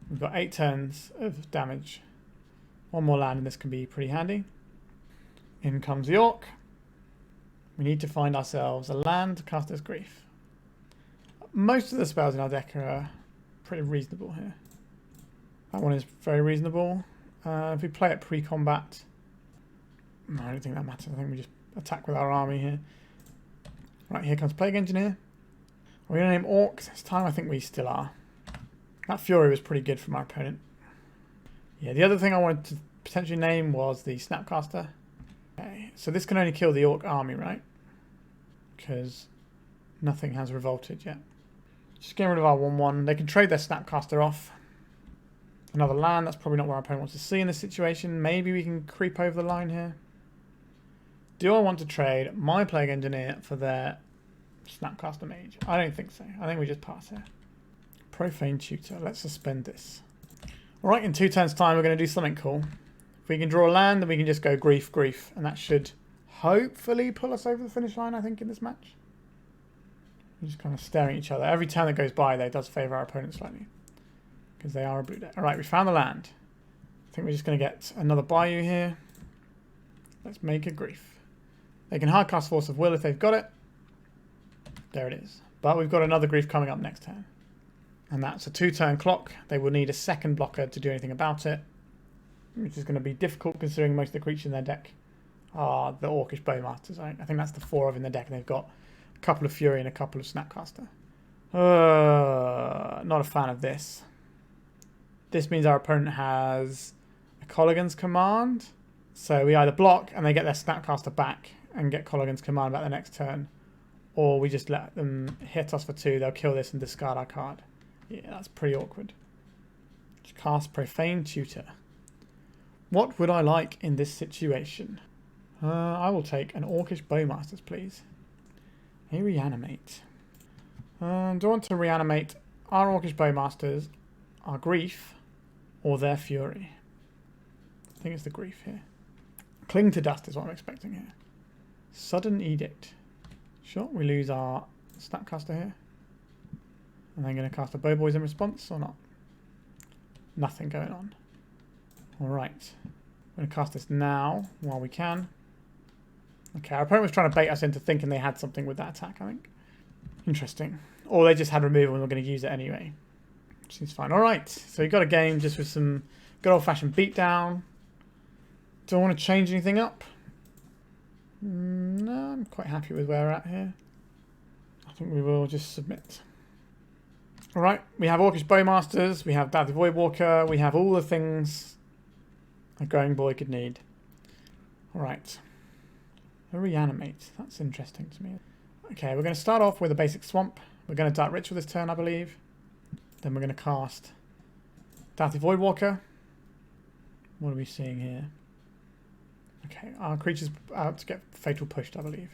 We've got 8 turns of damage. 1 more land and this can be pretty handy. In comes the Orc. We need to find ourselves a land to cast as Grief. Most of the spells in our deck are pretty reasonable here. That one is very reasonable. If we play it pre-combat, no, I don't think that matters. I think we just attack with our army here. Right, here comes Plague Engineer. Are we going to name Orcs this time? I think we still are. That Fury was pretty good from our opponent. Yeah, the other thing I wanted to potentially name was the Snapcaster. Okay, so this can only kill the Orc army, right? Because nothing has revolted yet. Just getting rid of our 1-1. They can trade their Snapcaster off. Another land, that's probably not what our opponent wants to see in this situation. Maybe we can creep over the line here. Do I want to trade my Plague Engineer for their Snapcaster Mage? I don't think so. I think we just pass here. Profane Tutor. Let's suspend this. Alright, in 2 turns time we're going to do something cool. If we can draw a land, then we can just go Grief, Grief. And that should hopefully pull us over the finish line, I think, in this match. We're just kind of staring at each other. Every turn that goes by, though, does favour our opponent slightly. Because they are a blue deck. Alright, we found the land. I think we're just going to get another Bayou here. Let's make a Grief. They can hardcast Force of Will if they've got it. There it is. But we've got another Grief coming up next turn. And that's a 2-turn clock. They will need a second blocker to do anything about it. Which is going to be difficult considering most of the creatures in their deck are the Orcish Bowmasters. I think that's the 4 of in the deck. And they've got a couple of Fury and a couple of Snapcaster. Not a fan of this. This means our opponent has a Colligan's Command. So we either block and they get their Snapcaster back and get Colligan's Command back the next turn. Or we just let them hit us for 2. They'll kill this and discard our card. Yeah, that's pretty awkward. Just cast Profane Tutor. What would I like in this situation? I will take an Orcish Bowmasters, please. A Reanimate. Do I want to reanimate our Orcish Bowmasters, our Grief, or their Fury? I think it's the grief here. Cling to dust is what I'm expecting here. Sudden Edict. Sure, we lose our Snapcaster here. And then going to cast a Bowboys in response or not? Nothing going on. Alright. I'm going to cast this now while we can. Okay, our opponent was trying to bait us into thinking they had something with that attack, I think. Interesting. Or they just had removal and we're going to use it anyway. Seems fine. Alright, so you got a game just with some good old-fashioned beatdown. Do I want to change anything up? No, I'm quite happy with where we're at here. I think we will just submit. Alright, we have Orcish Bowmasters, we have Dauthi Voidwalker, we have all the things a growing boy could need. Alright. A Reanimate. That's interesting to me. Okay, we're going to start off with a basic Swamp. We're going to Dark Ritual this turn, I believe. Then we're going to cast Dauthi Voidwalker. What are we seeing here? Okay, our creature's out to get Fatal Pushed, I believe.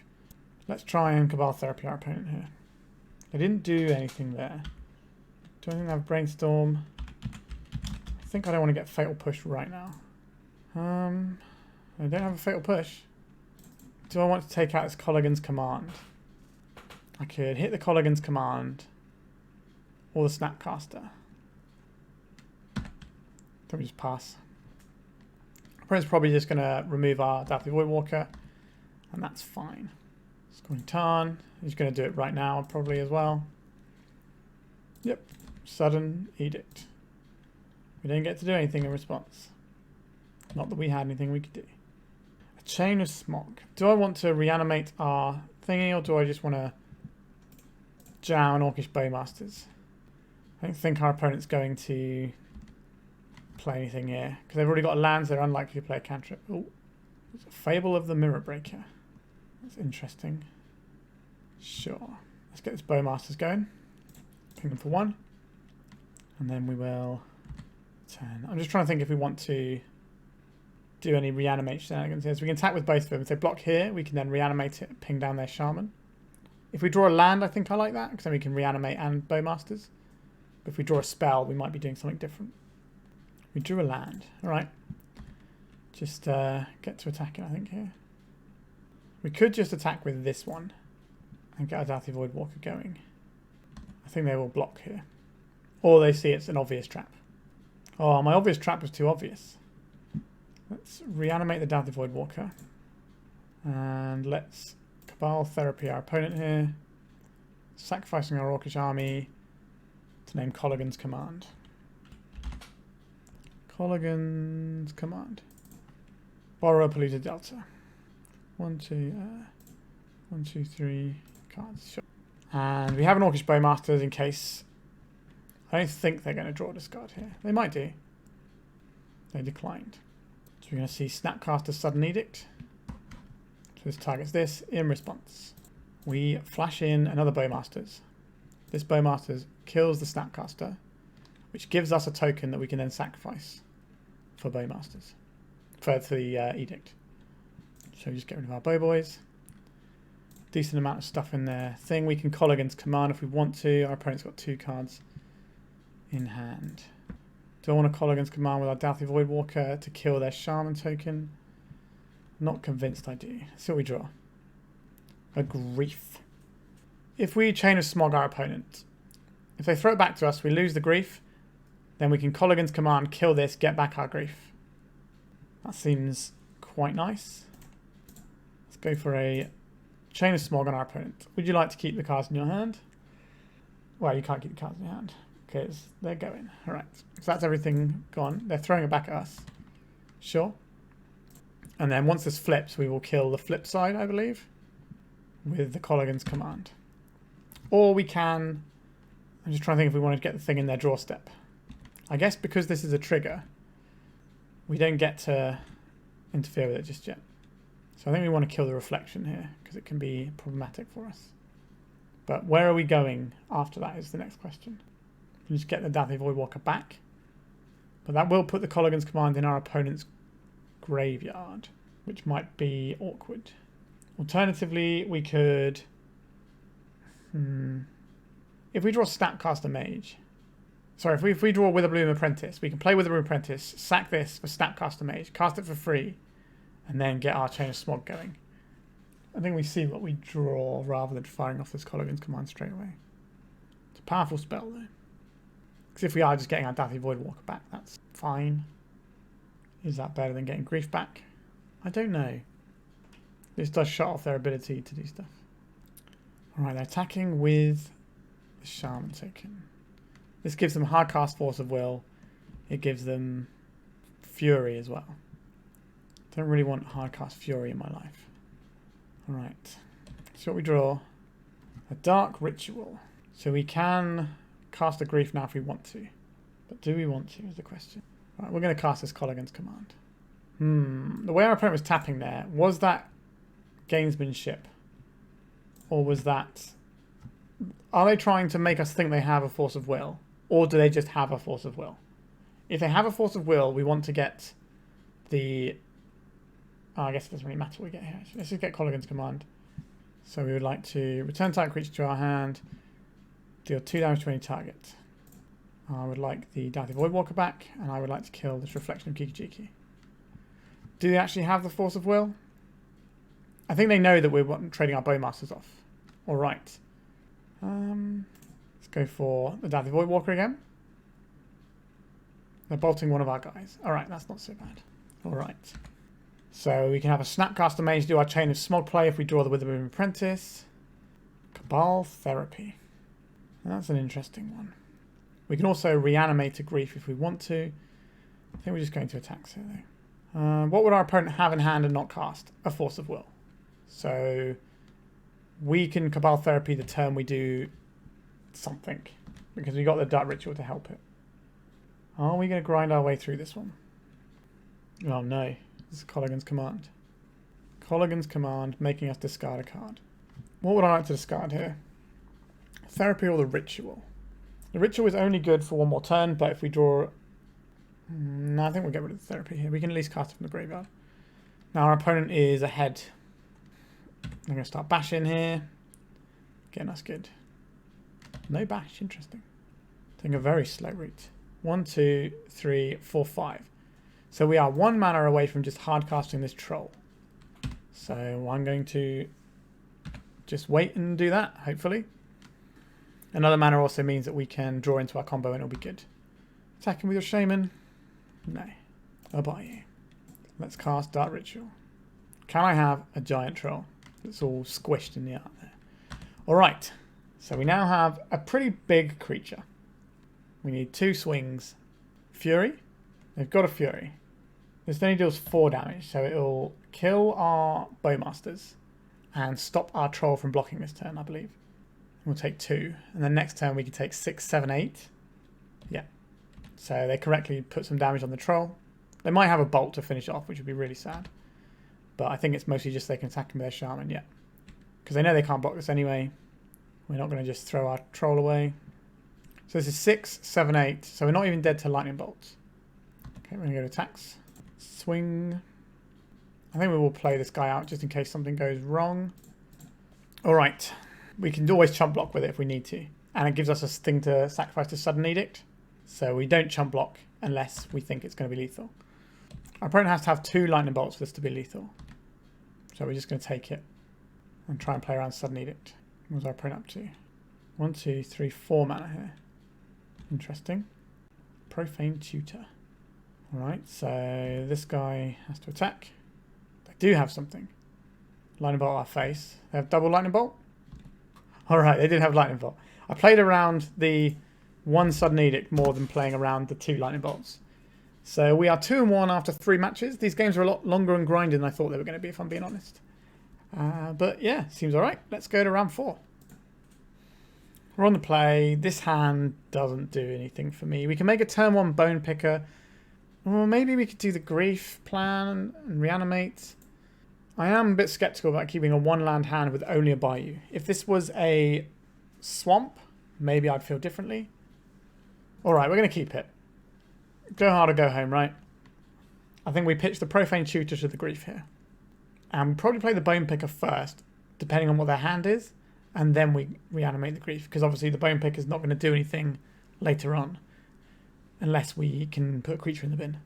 Let's try and Cabal Therapy our opponent here. They didn't do anything there. Do I think they have Brainstorm? I think I don't want to get Fatal Push right now. I don't have a Fatal Push. Do I want to take out this Colligan's Command? I could hit the Colligan's Command or the Snapcaster. Then we just pass. Opponent's probably just going to remove our Dauthi Voidwalker, and that's fine. Scoring Tarn. He's going to do it right now, probably as well. Yep. Sudden Edict. We didn't get to do anything in response. Not that we had anything we could do. A Chain of Smog. Do I want to reanimate our thingy, or do I just want to jam an Orcish Bowmasters? I don't think our opponent's going to play anything here, because they've already got lands. They're unlikely to play a cantrip. Oh, it's a Fable of the Mirror Breaker. That's interesting. Sure. Let's get this Bowmasters going. Ping them for 1. And then we will turn. I'm just trying to think if we want to do any reanimate shenanigans here. So we can attack with both of them. If they block here, we can then reanimate it and ping down their Shaman. If we draw a land, I think I like that, because then we can reanimate and Bowmasters. But if we draw a spell, we might be doing something different. We drew a land. Alright. Just get to attacking, I think, here. We could just attack with this one and get our Dauthi Voidwalker going. I think they will block here. Or they see it's an obvious trap. Oh, my obvious trap was too obvious. Let's reanimate the Dauthi Voidwalker. And let's Cabal Therapy our opponent here. Sacrificing our Orcish army to name Colligan's Command. Colligan's Command. Borrow a Polluted Delta. 1, 2, 3 cards. Sure. And we have an Orcish Bowmasters in case. I don't think they're going to draw a discard here. They might do. They declined. So we're going to see Snapcaster Sudden Edict. So this targets this. In response, we flash in another Bowmasters. This Bowmasters kills the Snapcaster, which gives us a token that we can then sacrifice for Bowmasters. For the Edict. So we just get rid of our Bowboys. Decent amount of stuff in their thing. We can Colligan's Command if we want to. Our opponent's got 2 cards in hand. Do I want to Colligan's Command with our Dauthi Voidwalker to kill their Shaman token? Not convinced I do. Let's see what we draw. A Grief. If we Chain of Smog our opponent, if they throw it back to us, we lose the Grief. Then we can Colligan's Command, kill this, get back our Grief. That seems quite nice. Let's go for a Chain of Smog on our opponent. Would you like to keep the cards in your hand? Well, you can't keep the cards in your hand because they're going. Alright, so that's everything gone. They're throwing it back at us. Sure. And then once this flips, we will kill the flip side, I believe, with the Colligan's Command. Or we can... I'm just trying to think if we want to get the thing in their draw step. I guess because this is a trigger, we don't get to interfere with it just yet. So I think we want to kill the reflection here, because it can be problematic for us. But where are we going after that is the next question. We just get the Dauthi Voidwalker back. But that will put the Colligan's Command in our opponent's graveyard, which might be awkward. Alternatively, we could... If we draw Snapcaster Mage, Sorry, if we draw Witherbloom Apprentice, we can play Witherbloom Apprentice, sack this for Snapcaster Mage, cast it for free, and then get our Chain of Smog going. I think we see what we draw rather than firing off this Colligan's command straight away. It's a powerful spell though. Because if we are just getting our Dauthi Voidwalker back, that's fine. Is that better than getting Grief back? I don't know. This does shut off their ability to do stuff. Alright, they're attacking with the Shaman token. This gives them hardcast Force of Will. It gives them Fury as well. Don't really want hardcast Fury in my life. Alright, so what we draw, a Dark Ritual. So we can cast a Grief now if we want to. But do we want to is the question. Right, we're going to cast this Colligan's command. The way our opponent was tapping there, was that gamesmanship? Or was that... Are they trying to make us think they have a Force of Will? Or do they just have a Force of Will? If they have a Force of Will, we want to get the... Oh, I guess it doesn't really matter what we get here. Let's just get Colligan's command. So we would like to return target creature to our hand, deal 2 damage to any target. I would like the Dauthi Voidwalker back, and I would like to kill this Reflection of Kiki-Jiki. Do they actually have the Force of Will? I think they know that we're trading our Bowmasters off. Alright. Let's go for the Dauthi Voidwalker again. They're bolting one of our guys. Alright, that's not so bad. Alright. So we can have a Snapcaster Mage do our Chain of Smog play if we draw the Witherbloom Apprentice. Cabal Therapy. That's an interesting one. We can also reanimate a Grief if we want to. I think we're just going to attack here though. What would our opponent have in hand and not cast? A Force of Will. So we can Cabal Therapy the turn we do something. Because we got the Dark Ritual to help it. Are we going to grind our way through this one? Oh no. This is Colligan's command. Colligan's command making us discard a card. What would I like to discard here? Therapy or the Ritual? The Ritual is only good for one more turn, but if we draw... No, I think we'll get rid of the Therapy here. We can at least cast it from the graveyard. Now our opponent is ahead. I'm going to start bashing here. Getting us good. No bash, interesting. Taking a very slow route. 1, 2, 3, 4, 5. So we are 1 mana away from just hard casting this troll. So I'm going to just wait and do that, hopefully. Another mana also means that we can draw into our combo and it'll be good. Attacking with your Shaman? No. A Bayou. Let's cast Dark Ritual. Can I have a giant troll that's all squished in the art there? Alright. So we now have a pretty big creature. We need 2 swings. Fury? They've got a Fury. This only deals 4 damage, so it'll kill our Bowmasters and stop our troll from blocking this turn, I believe. We'll take 2. And then next turn we can take 6, 7, 8. Yeah. So they correctly put some damage on the troll. They might have a bolt to finish off, which would be really sad. But I think it's mostly just they can attack him with their Shaman, yeah. Because they know they can't block this anyway. We're not going to just throw our troll away. So this is 6, 7, 8. So we're not even dead to lightning bolts. Okay, we're going to go to attacks. Swing. I think we will play this guy out just in case something goes wrong. Alright. We can always chump block with it if we need to. And it gives us a thing to sacrifice to Sudden Edict. So we don't chump block unless we think it's going to be lethal. Our opponent has to have 2 lightning bolts for this to be lethal. So we're just going to take it and try and play around Sudden Edict. What was our opponent up to? 1, 2, 3, 4 mana here. Interesting. Profane Tutor. Alright, so this guy has to attack. They do have something. Lightning Bolt our face. They have double Lightning Bolt? Alright, they did have Lightning Bolt. I played around the 1 Sudden Edict more than playing around the 2 Lightning Bolts. So we are 2-1 after 3 matches. These games are a lot longer and grinding than I thought they were going to be, if I'm being honest. But yeah, seems alright. Let's go to round 4. We're on the play. This hand doesn't do anything for me. We can make a turn 1 Bone Picker. Or maybe we could do the Grief plan and reanimate. I am a bit skeptical about keeping a 1-land hand with only a Bayou. If this was a swamp, maybe I'd feel differently. Alright, we're going to keep it. Go hard or go home, right? I think we pitch the Profane Tutor to the Grief here. And we probably play the Bone Picker first, depending on what their hand is. And then we reanimate the Grief. Because obviously the Bone Picker is not going to do anything later on. Unless we can put a creature in the bin.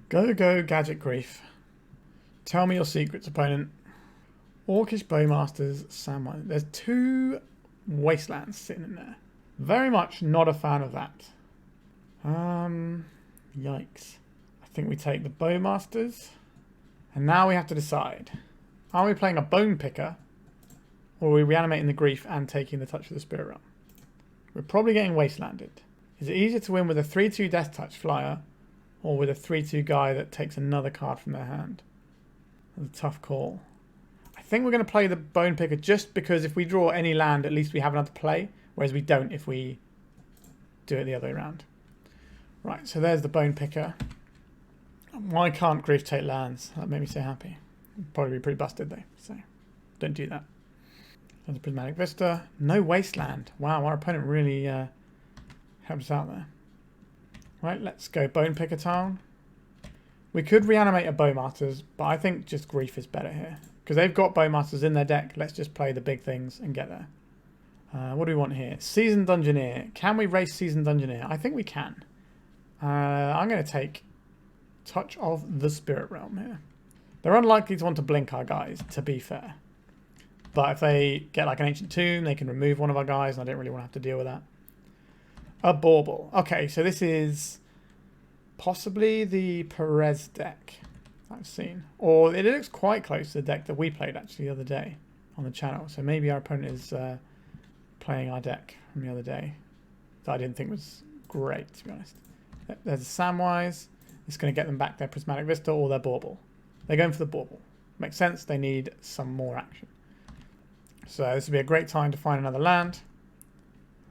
Go, go, Gadget Grief. Tell me your secrets, opponent. Orcish Bowmasters, Samwise. There's 2 Wastelands sitting in there. Very much not a fan of that. Yikes. I think we take the Bowmasters. And now we have to decide. Are we playing a Bone Picker? Or are we reanimating the Grief and taking the Touch of the Spirit Realm? We're probably getting Wastelanded. Is it easier to win with a 3-2 Death Touch flyer or with a 3-2 guy that takes another card from their hand? That's a tough call. I think we're going to play the Bone Picker just because if we draw any land, at least we have another play, whereas we don't if we do it the other way around. Right, so there's the Bone Picker. Why can't Grief take lands? That made me so happy. Probably be pretty busted though, so don't do that. There's a Prismatic Vista. No Wasteland. Wow, our opponent really helped us out there. Right, let's go Bone Picker Town. We could reanimate a Bowmasters, but I think just Grief is better here. Because they've got Bowmasters in their deck. Let's just play the big things and get there. What do we want here? Seasoned Dungeoneer. Can we race Seasoned Dungeoneer? I think we can. I'm going to take Touch of the Spirit Realm here. They're unlikely to want to blink our guys, to be fair. But if they get like an Ancient Tomb, they can remove one of our guys, and I don't really want to have to deal with that. A Bauble. Okay, so this is possibly the Perez deck I've seen. Or it looks quite close to the deck that we played actually the other day on the channel. So maybe our opponent is playing our deck from the other day that I didn't think was great, to be honest. There's a Samwise. It's going to get them back their Prismatic Vista or their Bauble. They're going for the Bauble. Makes sense. They need some more action. So this would be a great time to find another land.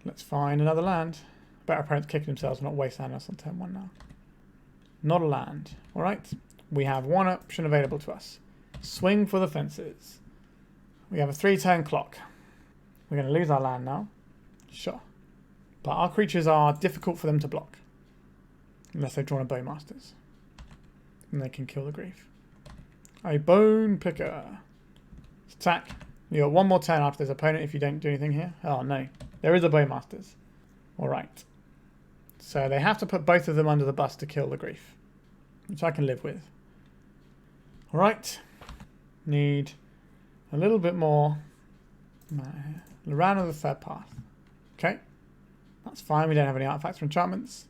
Let's find another land. Bet our opponent's kicking themselves, not wasteland us on turn 1 now. Not a land. Alright. We have one option available to us. Swing for the fences. We have a 3-turn clock. We're going to lose our land now. Sure. But our creatures are difficult for them to block. Unless they've drawn a Bowmasters. And they can kill the Grief. A Bone Picker. Attack. You got one more turn after this opponent if you don't do anything here. Oh no. There is a Bowmasters. Alright. So they have to put both of them under the bus to kill the Grief. Which I can live with. Alright. Need a little bit more. Lorana of the Third Path. Okay. That's fine. We don't have any artifacts or enchantments.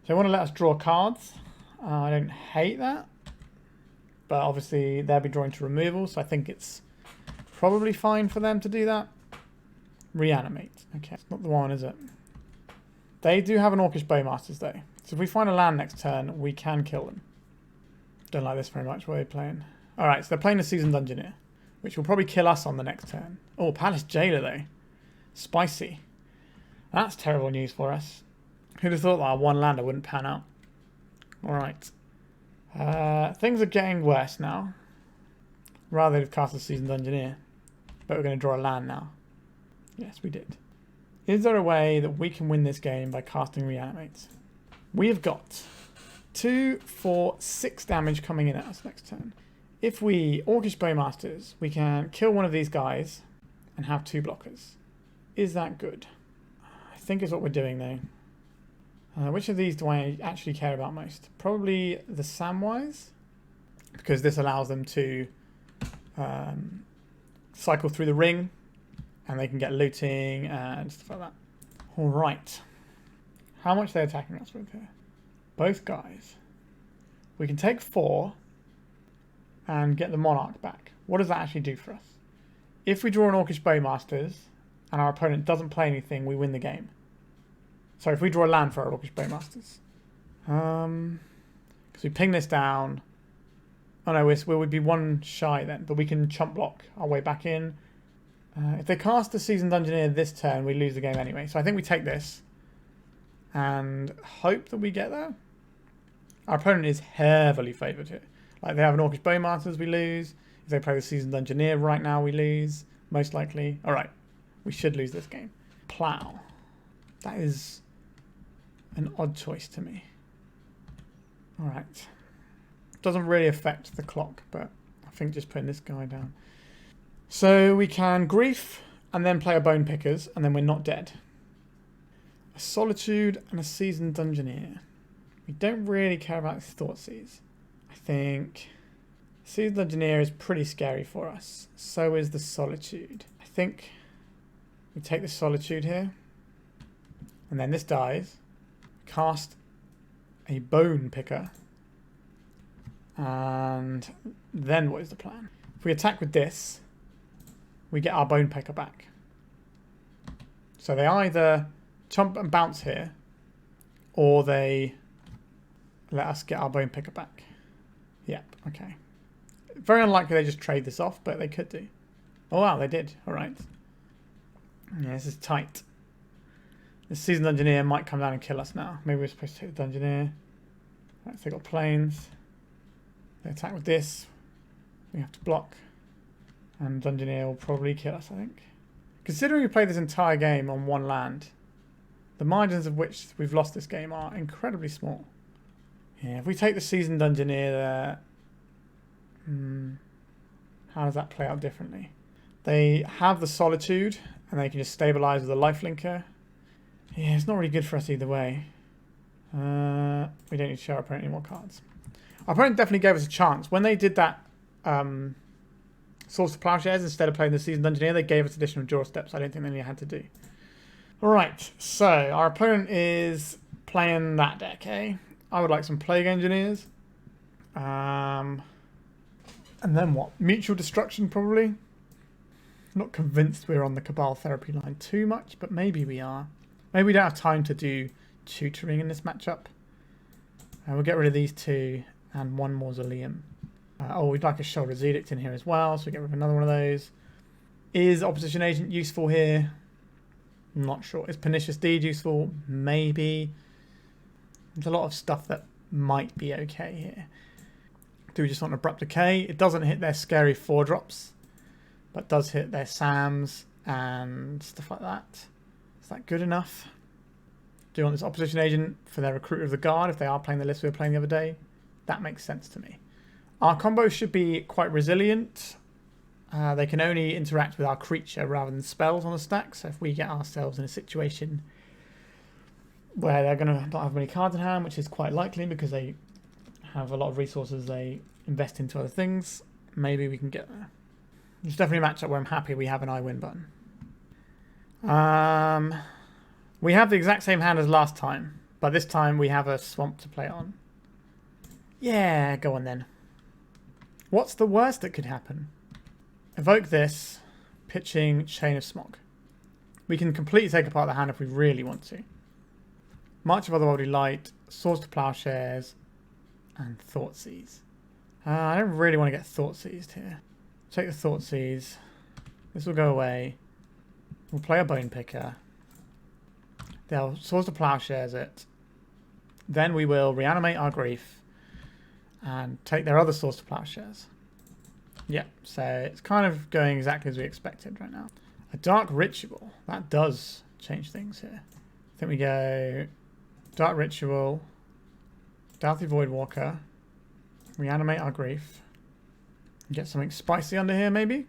So they want to let us draw cards. I don't hate that. But obviously they'll be drawing to removal. So I think it's probably fine for them to do that. Reanimate. Okay. It's not the one, is it? They do have an Orcish Bowmasters though. So if we find a land next turn, we can kill them. Don't like this very much. What are they playing? Alright, so they're playing a Seasoned Dungeoneer, which will probably kill us on the next turn. Oh, Palace Jailer though. Spicy. That's terrible news for us. Who'd have thought that our one lander wouldn't pan out? Alright. Things are getting worse now. Rather they'd have cast a Seasoned Dungeoneer. But we're going to draw a land now. Yes, we did. Is there a way that we can win this game by casting Reanimate? We have got 2, 4, 6 damage coming in at us next turn. If we Orcish Bowmasters, we can kill one of these guys and have 2 blockers. Is that good? I think it's what we're doing though. Which of these do I actually care about most? Probably the Samwise, because this allows them to cycle through the ring and they can get looting and stuff like that. Alright. How much are they attacking us with here? Both guys. We can take 4 and get the Monarch back. What does that actually do for us? If we draw an Orcish Bowmasters and our opponent doesn't play anything, we win the game. So if we draw a land for our Orcish Bowmasters. Because we ping this down. Oh no, we would be 1 shy then, but we can chump block our way back in. If they cast a Seasoned Dungeoneer this turn, we lose the game anyway. So I think we take this and hope that we get there. Our opponent is heavily favoured here. Like they have an Orcish Bowmasters, we lose. If they play the Seasoned Dungeoneer right now, we lose. Most likely. Alright, we should lose this game. Plow. That is an odd choice to me. Alright. Doesn't really affect the clock, but I think just putting this guy down. So we can Grief and then play a Bone Pickers and then we're not dead. Solitude and a Seasoned Dungeoneer. We don't really care about this Thoughtseize. I think Seasoned Dungeoneer is pretty scary for us. So is the Solitude. I think we take the Solitude here. And then this dies. Cast a Bone Picker. And then what is the plan? If we attack with this, we get our Bone Picker back. So they either chomp and bounce here, or they let us get our Bone Picker back. Yep, okay. Very unlikely they just trade this off, but they could do. Oh wow, they did. Alright. Yeah, this is tight. The Seasoned Dungeoneer might come down and kill us now. Maybe we're supposed to take the Dungeoneer. Right, so they got planes. They attack with this. We have to block. And Dungeoneer will probably kill us, I think. Considering we played this entire game on one land, the margins of which we've lost this game are incredibly small. Yeah, if we take the Seasoned Dungeoneer there, how does that play out differently? They have the Solitude, and they can just stabilize with a Lifelinker. Yeah, it's not really good for us either way. We don't need to show our opponent any more cards. Our opponent definitely gave us a chance. When they did that Source of Plowshares, instead of playing the Seasoned Dungeoneer, they gave us additional draw steps. I don't think they had to do. Alright, so our opponent is playing that deck, eh? I would like some Plague Engineers. And then what? Mutual Destruction, probably. Not convinced we're on the Cabal Therapy line too much, but maybe we are. Maybe we don't have time to do tutoring in this matchup. We'll get rid of these two and one Mausoleum. Oh, we'd like a Sheoldred's Edict in here as well, so we get rid of another one of those. Is Opposition Agent useful here? Not sure. Is Pernicious Deed useful? Maybe. There's a lot of stuff that might be okay here. Do we just want Abrupt Decay? It doesn't hit their scary 4-drops, but does hit their Sams and stuff like that. Is that good enough? Do you want this Opposition Agent for their Recruiter of the Guard if they are playing the list we were playing the other day? That makes sense to me. Our combo should be quite resilient. They can only interact with our creature rather than spells on the stack. So if we get ourselves in a situation where they're going to not have many cards in hand, which is quite likely because they have a lot of resources they invest into other things, maybe we can get there. It's definitely a matchup where I'm happy we have an I win button. We have the exact same hand as last time, but this time we have a swamp to play on. Yeah, go on then. What's the worst that could happen? Evoke this, pitching Chain of Smog. We can completely take apart the hand if we really want to. March of Otherworldly Light, Swords to Plowshares, and Thoughtseize. I don't really want to get Thoughtseized here. Take the Thoughtseize. This will go away. We'll play a Bone Picker. They'll Swords to Plowshares it. Then we will reanimate our grief and take their other Swords to Plowshares. Yeah, so it's kind of going exactly as we expected right now. A Dark Ritual. That does change things here. I think we go Dark Ritual, Dauthi Voidwalker, reanimate our grief, get something spicy under here maybe.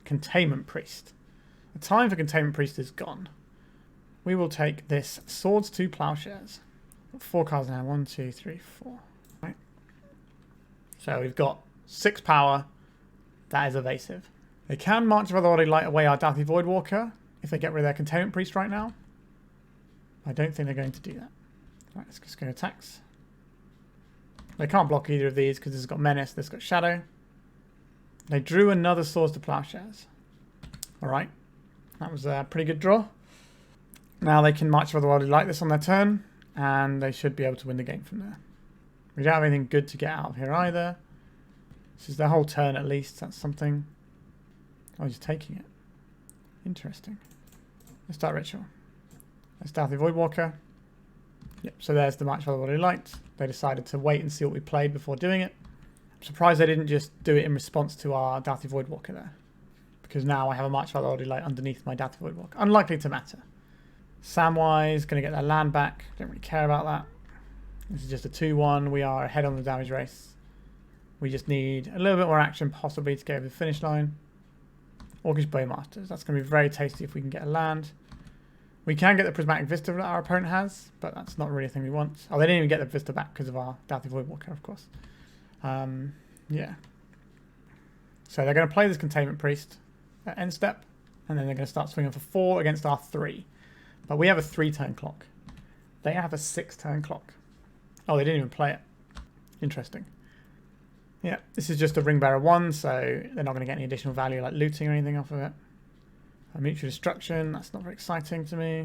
Containment Priest. The time for Containment Priest is gone. We will take this Swords to Plowshares. 4 cards now. 1, 2, 3, 4. Right. So we've got 6 power. That is evasive. They can March of Otherworldly Light away our Dauthi Voidwalker if they get rid of their Containment Priest right now. I don't think they're going to do that. Right, let's just go attacks. They can't block either of these because this has got Menace, this has got Shadow. They drew another Swords to Plowshares. Alright. That was a pretty good draw. Now they can March of Otherworldly Light this on their turn, and they should be able to win the game from there. We don't have anything good to get out of here either. This is their whole turn at least, that's something. Oh, he's taking it. Interesting. Let's start Ritual. Let's Dauthi Voidwalker. Yep, so there's the March of Otherworldly Light. They decided to wait and see what we played before doing it. I'm surprised they didn't just do it in response to our Dauthi Voidwalker there. Because now I have a March of Otherworldly Light underneath my Dauthi Voidwalker. Unlikely to matter. Samwise, going to get their land back. Don't really care about that. This is just a 2-1. We are ahead on the damage race. We just need a little bit more action possibly to get over the finish line. Orcish Bowmasters. That's going to be very tasty if we can get a land. We can get the Prismatic Vista that our opponent has, but that's not really a thing we want. Oh, they didn't even get the Vista back because of our Dauthi Voidwalker, of course. Yeah. So they're going to play this Containment Priest at end step, and then they're going to start swinging for 4 against our 3. But we have a 3-turn clock. They have a 6-turn clock. Oh, they didn't even play it. Interesting. Yeah, this is just a Ring Bearer 1, so they're not going to get any additional value like looting or anything off of it. A Mutual Destruction, that's not very exciting to me.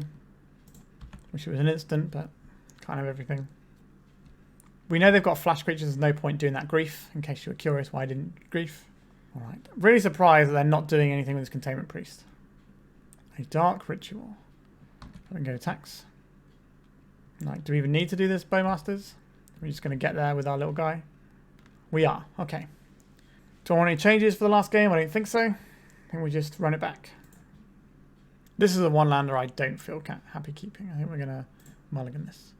Wish it was an instant, but can't have everything. We know they've got flash creatures, there's no point doing that Grief, in case you were curious why I didn't Grief. Alright, I'm really surprised that they're not doing anything with this Containment Priest. A Dark Ritual. We can go attacks. Right, do we even need to do this, Bowmasters? We're just going to get there with our little guy. We are, okay. Do I want any changes for the last game? I don't think so. I think we just run it back. This is a one-lander I don't feel happy keeping. I think we're going to mulligan this.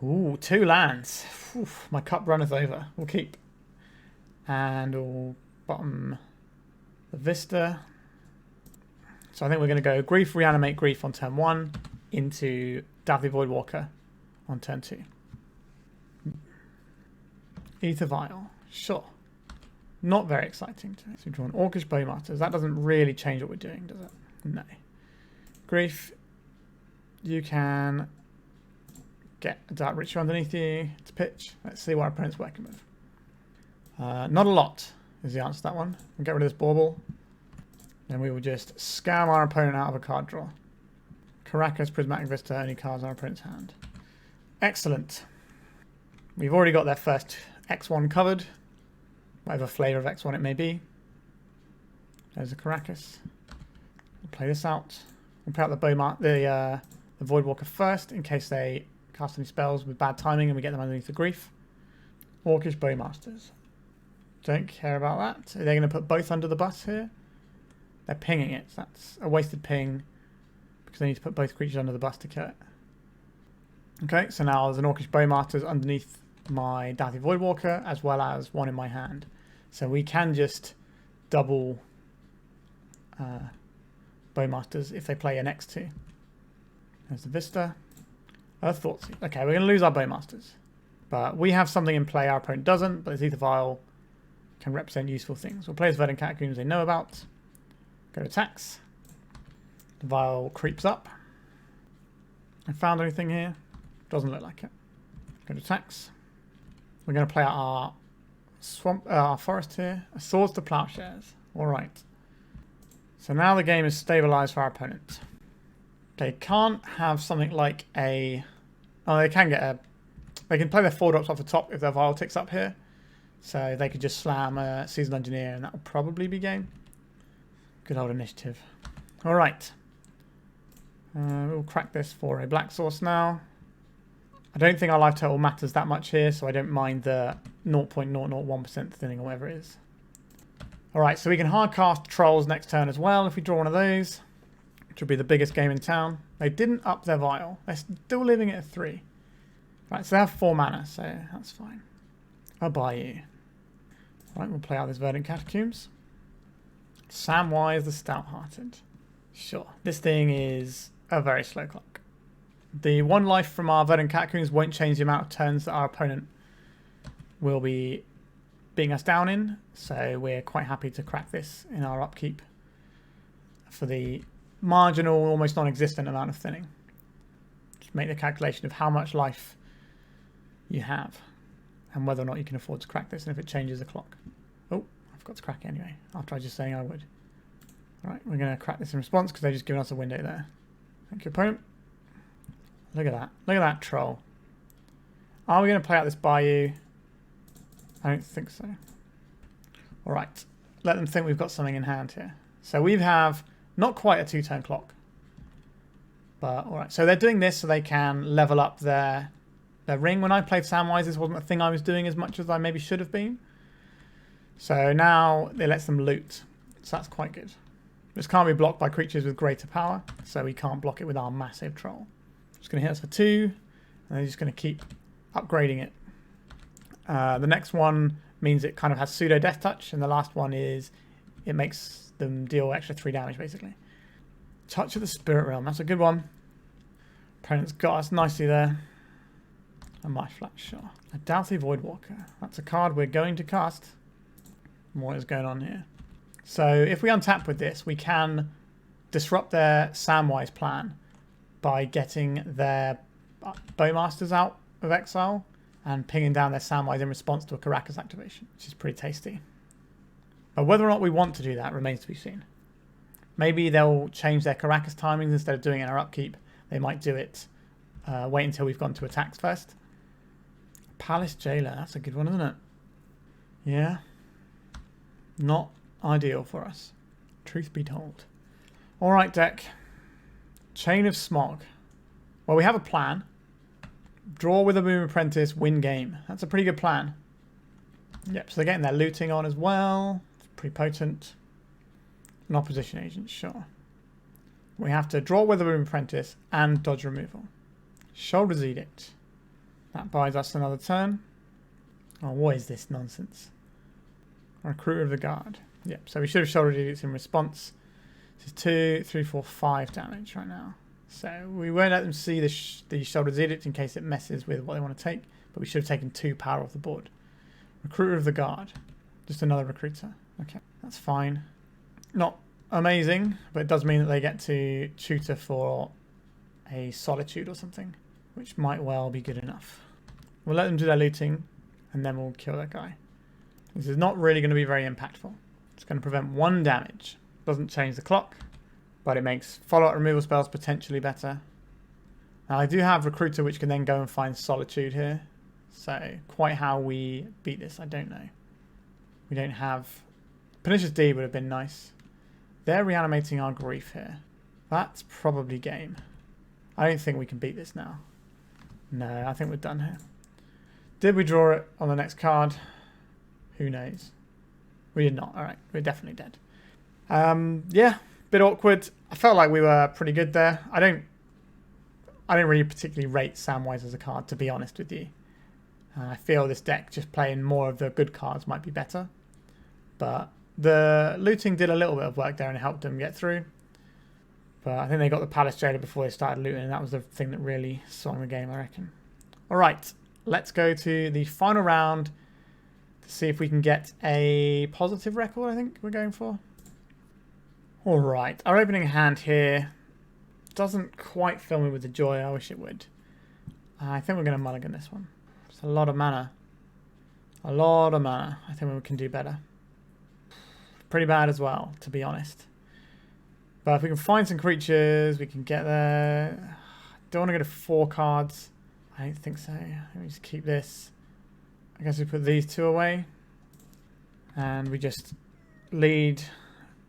Ooh, 2 lands. Oof, my cup runneth over. We'll keep. And we'll bottom the Vista. So I think we're going to go Grief, Reanimate, Grief on turn 1 into Dauthi Voidwalker on turn 2. Ether Vial. Sure. Not very exciting to me. So we draw an Orcish Bowmasters. That doesn't really change what we're doing, does it? No. Grief, you can get a Dark Ritual underneath you to pitch. Let's see what our opponent's working with. Not a lot is the answer to that one. We'll get rid of this bauble. Then we will just scam our opponent out of a card draw. Caracas, Prismatic Vista, only cards on our opponent's hand. Excellent. We've already got their first X1 covered. Whatever flavour of X1 it may be. There's a Caracas. We'll play this out. We'll play out the Voidwalker first in case they cast any spells with bad timing and we get them underneath the Grief. Orcish Bowmasters. Don't care about that. Are they going to put both under the bus here? They're pinging it. So that's a wasted ping because they need to put both creatures under the bus to kill it. Okay, so now there's an Orcish Bowmasters underneath my Dauthi Voidwalker as well as one in my hand. So we can just double Bowmasters if they play an X2. There's the Vista. Earth Thoughtseize. Okay, we're going to lose our Bowmasters. But we have something in play our opponent doesn't, but this Ether Vial can represent useful things. We'll play as Verdant Catacombs they know about. Go to attacks. The Vial creeps up. I found anything here? Doesn't look like it. Go to attacks. We're going to play out our forest here. Swords to Plowshares. Alright. So now the game is stabilised for our opponent. They can't have something like a... Oh, they can get a... They can play their 4-drops off the top if their Vial ticks up here. So they could just slam a Seasoned Engineer and that will probably be game. Good old initiative. Alright. We'll crack this for a black source now. I don't think our life total matters that much here, so I don't mind the 0.001% thinning or whatever it is. Alright, so we can hard cast Trolls next turn as well if we draw one of those, which will be the biggest game in town. They didn't up their Vial. They're still living at a 3. Right, so they have 4 mana, so that's fine. A Bayou. Right, we'll play out this Verdant Catacombs. Samwise the Stout-Hearted. Sure. This thing is a very slow clock. The 1 life from our Verdant Catacombs won't change the amount of turns that our opponent will be beating us down in, so we're quite happy to crack this in our upkeep for the marginal, almost non-existent amount of thinning. Just make the calculation of how much life you have and whether or not you can afford to crack this and if it changes the clock. Oh, I've got to crack it anyway, after I just saying I would. Alright, we're going to crack this in response because they've just given us a window there. Thank you, opponent. Look at that. Look at that troll. Are we going to play out this Bayou? I don't think so. Alright. Let them think we've got something in hand here. So we have not quite a 2-turn clock. But alright. So they're doing this so they can level up their ring. When I played Samwise, this wasn't a thing I was doing as much as I maybe should have been. So now it lets them loot. So that's quite good. This can't be blocked by creatures with greater power. So we can't block it with our massive troll. It's going to hit us for 2. And they're just going to keep upgrading it. The next one means it kind of has pseudo death touch, and the last one is it makes them deal extra 3 damage basically. Touch of the Spirit Realm, that's a good one. Opponent's got us nicely there. A Marsh Flat, sure. A Dauthi Voidwalker. That's a card we're going to cast. What is going on here? So if we untap with this, we can disrupt their Samwise plan by getting their Bowmasters out of exile and pinging down their Samwise in response to a Karakas activation, which is pretty tasty. But whether or not we want to do that remains to be seen. Maybe they'll change their Karakas timings. Instead of doing it in our upkeep, they might do it, wait until we've gone to attacks first. Palace Jailer, that's a good one, isn't it? Yeah. Not ideal for us, truth be told. Alright, deck. Chain of Smog. Well, we have a plan. Draw Witherbloom Apprentice, win game. That's a pretty good plan. Yep, so they're getting their looting on as well. It's pretty potent. An opposition agent, sure. We have to draw Witherbloom Apprentice and dodge removal. Sheoldred's Edict. That buys us another turn. Oh, what is this nonsense? Recruiter of the Guard. Yep, so we should have Sheoldred's Edict in response. This is 2, 3, 4, 5 damage right now. So we won't let them see the Sheoldred's Edict in case it messes with what they want to take. But we should have taken 2 power off the board. Recruiter of the Guard. Just another recruiter. Okay, that's fine. Not amazing, but it does mean that they get to tutor for a Solitude or something, which might well be good enough. We'll let them do their looting, and then we'll kill that guy. This is not really going to be very impactful. It's going to prevent 1 damage. Doesn't change the clock, but it makes follow-up removal spells potentially better. Now I do have Recruiter, which can then go and find Solitude here. So quite how we beat this, I don't know. We don't have... Pernicious Deed would have been nice. They're reanimating our grief here. That's probably game. I don't think we can beat this now. No, I think we're done here. Did we draw it on the next card? Who knows? We did not. Alright, we're definitely dead. Yeah, bit awkward. I felt like we were pretty good there. I don't really particularly rate Samwise as a card, to be honest with you. I feel this deck just playing more of the good cards might be better. But the looting did a little bit of work there and it helped them get through. But I think they got the Palace Jailer before they started looting, and that was the thing that really swung the game, I reckon. Alright, let's go to the final round to see if we can get a positive record, I think we're going for. Alright, our opening hand here doesn't quite fill me with the joy I wish it would. I think we're going to mulligan this one. It's a lot of mana. A lot of mana. I think we can do better. Pretty bad as well, to be honest. But if we can find some creatures, we can get there. Don't want to go to 4 cards. I don't think so. Let me just keep this. I guess we put these 2 away. And we just lead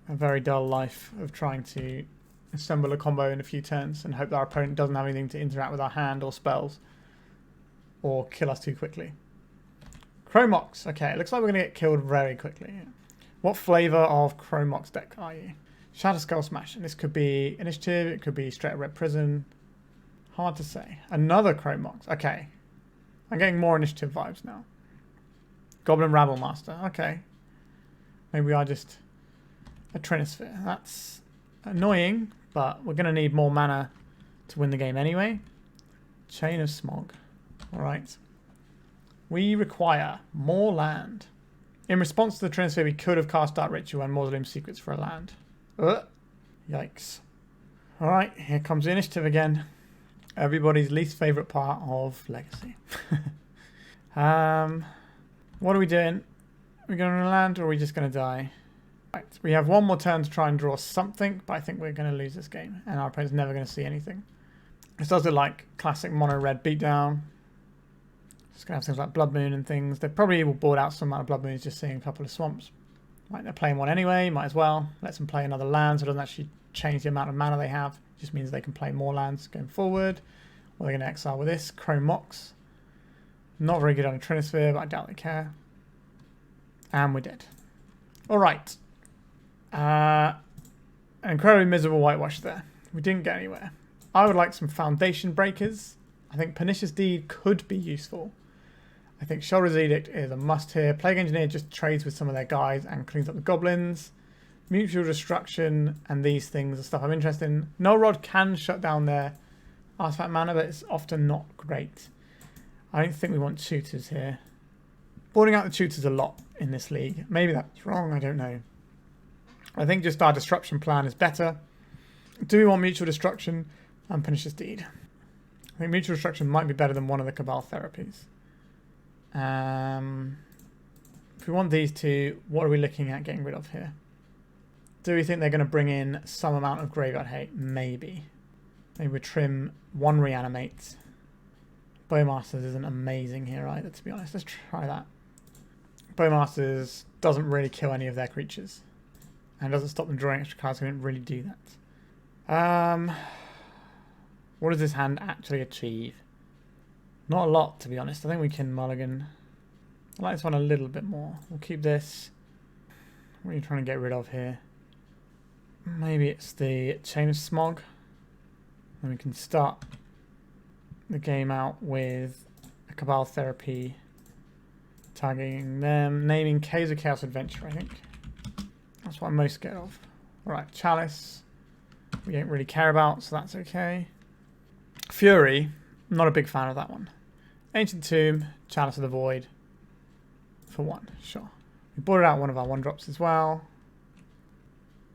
a very dull life of trying to assemble a combo in a few turns and hope that our opponent doesn't have anything to interact with our hand or spells. Or kill us too quickly. Chromox. Okay, it looks like we're going to get killed very quickly. What flavour of Chromox deck are you? Shadow Skull Smash. And this could be Initiative. It could be straight Red Prison. Hard to say. Another Chromox. Okay. I'm getting more Initiative vibes now. Goblin Rabble Master. Okay. Maybe we are just a Trinisphere. That's annoying, but we're going to need more mana to win the game anyway. Chain of Smog. Alright. We require more land. In response to the Trinisphere, we could have cast Dark Ritual and Mausoleum Secrets for a land. Yikes. Alright, here comes the Initiative again. Everybody's least favourite part of Legacy. What are we doing? Are we going to land or are we just going to die? Right, we have 1 more turn to try and draw something, but I think we're going to lose this game. And our opponent's never going to see anything. This does look like classic mono-red beatdown. It's going to have things like Blood Moon and things. They probably will board out some amount of Blood Moons just seeing a couple of swamps. Right, they're playing one anyway. Might as well. Let them play another land so it doesn't actually change the amount of mana they have. It just means they can play more lands going forward. What are they going to exile with this? Chromox. Not very good on a Trinisphere, but I doubt they care. And we're dead. Alright. An incredibly miserable whitewash there. We didn't get anywhere. I would like some Foundation Breakers. I think Pernicious Deed could be useful. I think Sheoldred's Edict is a must here. Plague Engineer just trades with some of their guys and cleans up the goblins. Mutual Destruction and these things are stuff I'm interested in. Null Rod can shut down their artifact mana, but it's often not great. I don't think we want tutors here. Boarding out the tutors a lot in this league. Maybe that's wrong, I don't know. I think just our disruption plan is better. Do we want mutual destruction and Pernicious Deed? I think mutual destruction might be better than one of the Cabal Therapies. If we want these two, what are we looking at getting rid of here? Do we think they're going to bring in some amount of graveyard hate? Maybe. Maybe we trim one Reanimate. Bowmasters isn't amazing here either, to be honest. Let's try that. Bowmasters doesn't really kill any of their creatures. And doesn't stop them drawing extra cards, so we didn't really do that. What does this hand actually achieve? Not a lot, to be honest. I think we can mulligan. I like this one a little bit more. We'll keep this. What are you trying to get rid of here? Maybe it's the Chain of Smog. And we can start the game out with a Cabal Therapy. Tagging them. Naming Caves of Chaos Adventure, I think. That's what I'm most scared of. Alright, Chalice. We don't really care about, so that's okay. Fury. Not a big fan of that one. Ancient Tomb. Chalice of the Void. For one, sure. We boarded out one of our 1-drops as well.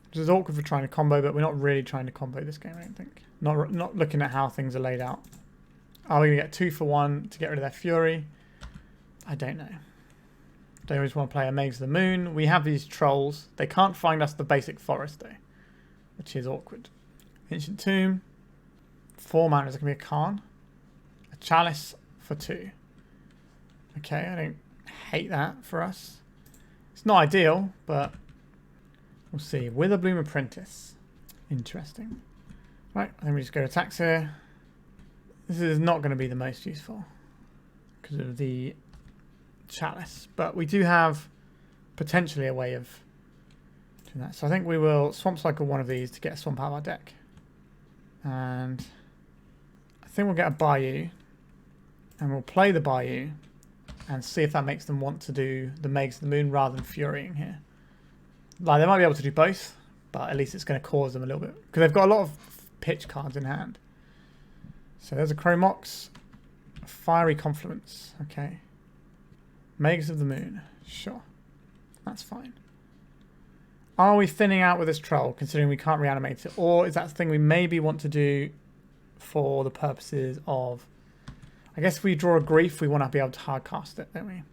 Which is awkward for trying to combo, but we're not really trying to combo this game, I don't think. Not looking at how things are laid out. Are we going to get 2 for 1 to get rid of their Fury? I don't know. They always want to play a Maze of the Moon. We have these trolls. They can't find us the basic forest, though. Which is awkward. Ancient Tomb. 4 mana. Is it going to be a Khan? A Chalice for 2. Okay, I don't hate that for us. It's not ideal, but we'll see. Witherbloom Apprentice. Interesting. Right, I think we just go to attacks here. This is not going to be the most useful because of the Chalice, but we do have potentially a way of doing that. So I think we will Swamp Cycle one of these to get a Swamp out of our deck. And I think we'll get a Bayou. And we'll play the Bayou and see if that makes them want to do the Maze of the Moon rather than Furying here. Like, they might be able to do both, but at least it's going to cause them a little bit. Because they've got a lot of pitch cards in hand. So there's a Chromox. A Fiery Confluence. Okay. Maze of the Moon. Sure. That's fine. Are we thinning out with this troll, considering we can't reanimate it? Or is that the thing we maybe want to do for the purposes of... I guess if we draw a Grief, we want to be able to hard cast it, don't we?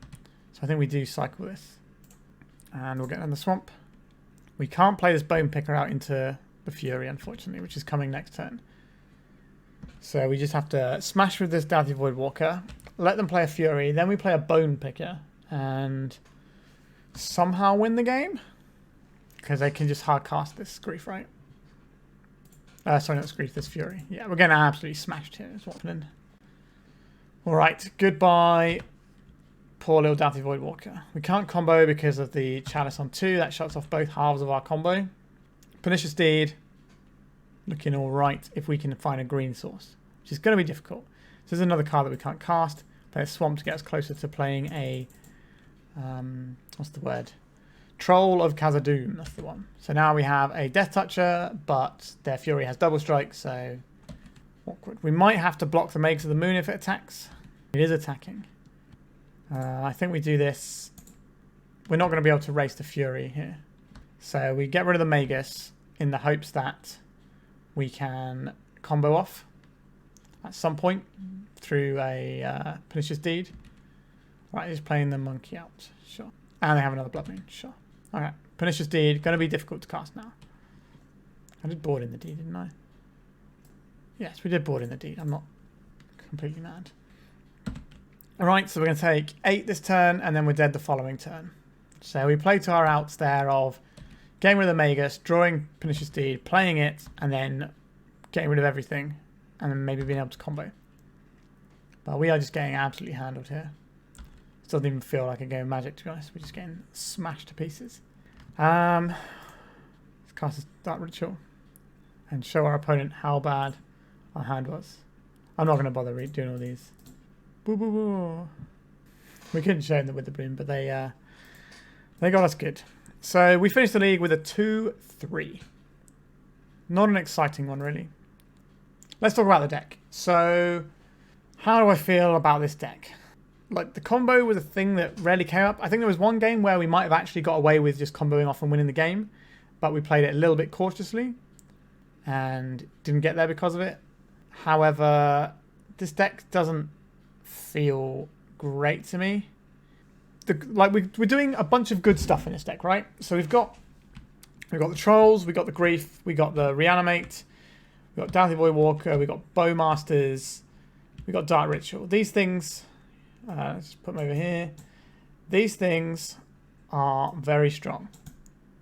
So I think we do cycle this. And we'll get in the swamp. We can't play this Bone Picker out into the Fury, unfortunately, which is coming next turn. So we just have to smash with this Dauthi Voidwalker, let them play a Fury, then we play a Bone Picker, and somehow win the game? Because they can just hard cast this Grief, right? Sorry, not this Grief, this Fury. Yeah, we're getting absolutely smashed here, is what's happening. Alright, goodbye, poor little Dauthi Voidwalker. We can't combo because of the Chalice on 2. That shuts off both halves of our combo. Pernicious Deed, looking alright if we can find a green source, which is going to be difficult. So there's another card that we can't cast. Play a Swamp to get us closer to playing a... what's the word? Troll of Khazad-dûm, that's the one. So now we have a Death Toucher, but their Fury has double strike, so... awkward. We might have to block the Maze of the Moon if it attacks. It is attacking. I think we do this. We're not going to be able to race the Fury here. So we get rid of the Magus in the hopes that we can combo off at some point through a Pernicious Deed. Right, he's playing the Monkey out. Sure. And they have another Blood Moon. Sure. Alright. Pernicious Deed. Going to be difficult to cast now. I did board in the Deed, didn't I? Yes, we did board in the Deed. I'm not completely mad. Alright, so we're going to take 8 this turn, and then we're dead the following turn. So we play to our outs there of getting rid of the Magus, drawing Pernicious Deed, playing it, and then getting rid of everything, and then maybe being able to combo. But we are just getting absolutely handled here. It doesn't even feel like a game of Magic, to be honest. We're just getting smashed to pieces. Let's cast a Dark Ritual and show our opponent how bad our hand was. I'm not going to bother doing all these. Boo, boo, boo. We couldn't show them with the Witherbloom, but they got us good. So we finished the league with a 2-3. Not an exciting one, really. let's talk about the deck. So, how do I feel about this deck? Like, the combo was a thing that rarely came up. I think there was one game where we might have actually got away with just comboing off and winning the game, but we played it a little bit cautiously and didn't get there because of it. However, this deck doesn't feel great to me. We're doing a bunch of good stuff in this deck, right? So we've got the Trolls, we got the Grief, we got the Reanimate, we got Dauthi Voidwalker, we got Bowmasters, we got Dark Ritual. These things, let's just put them over here. These things are very strong,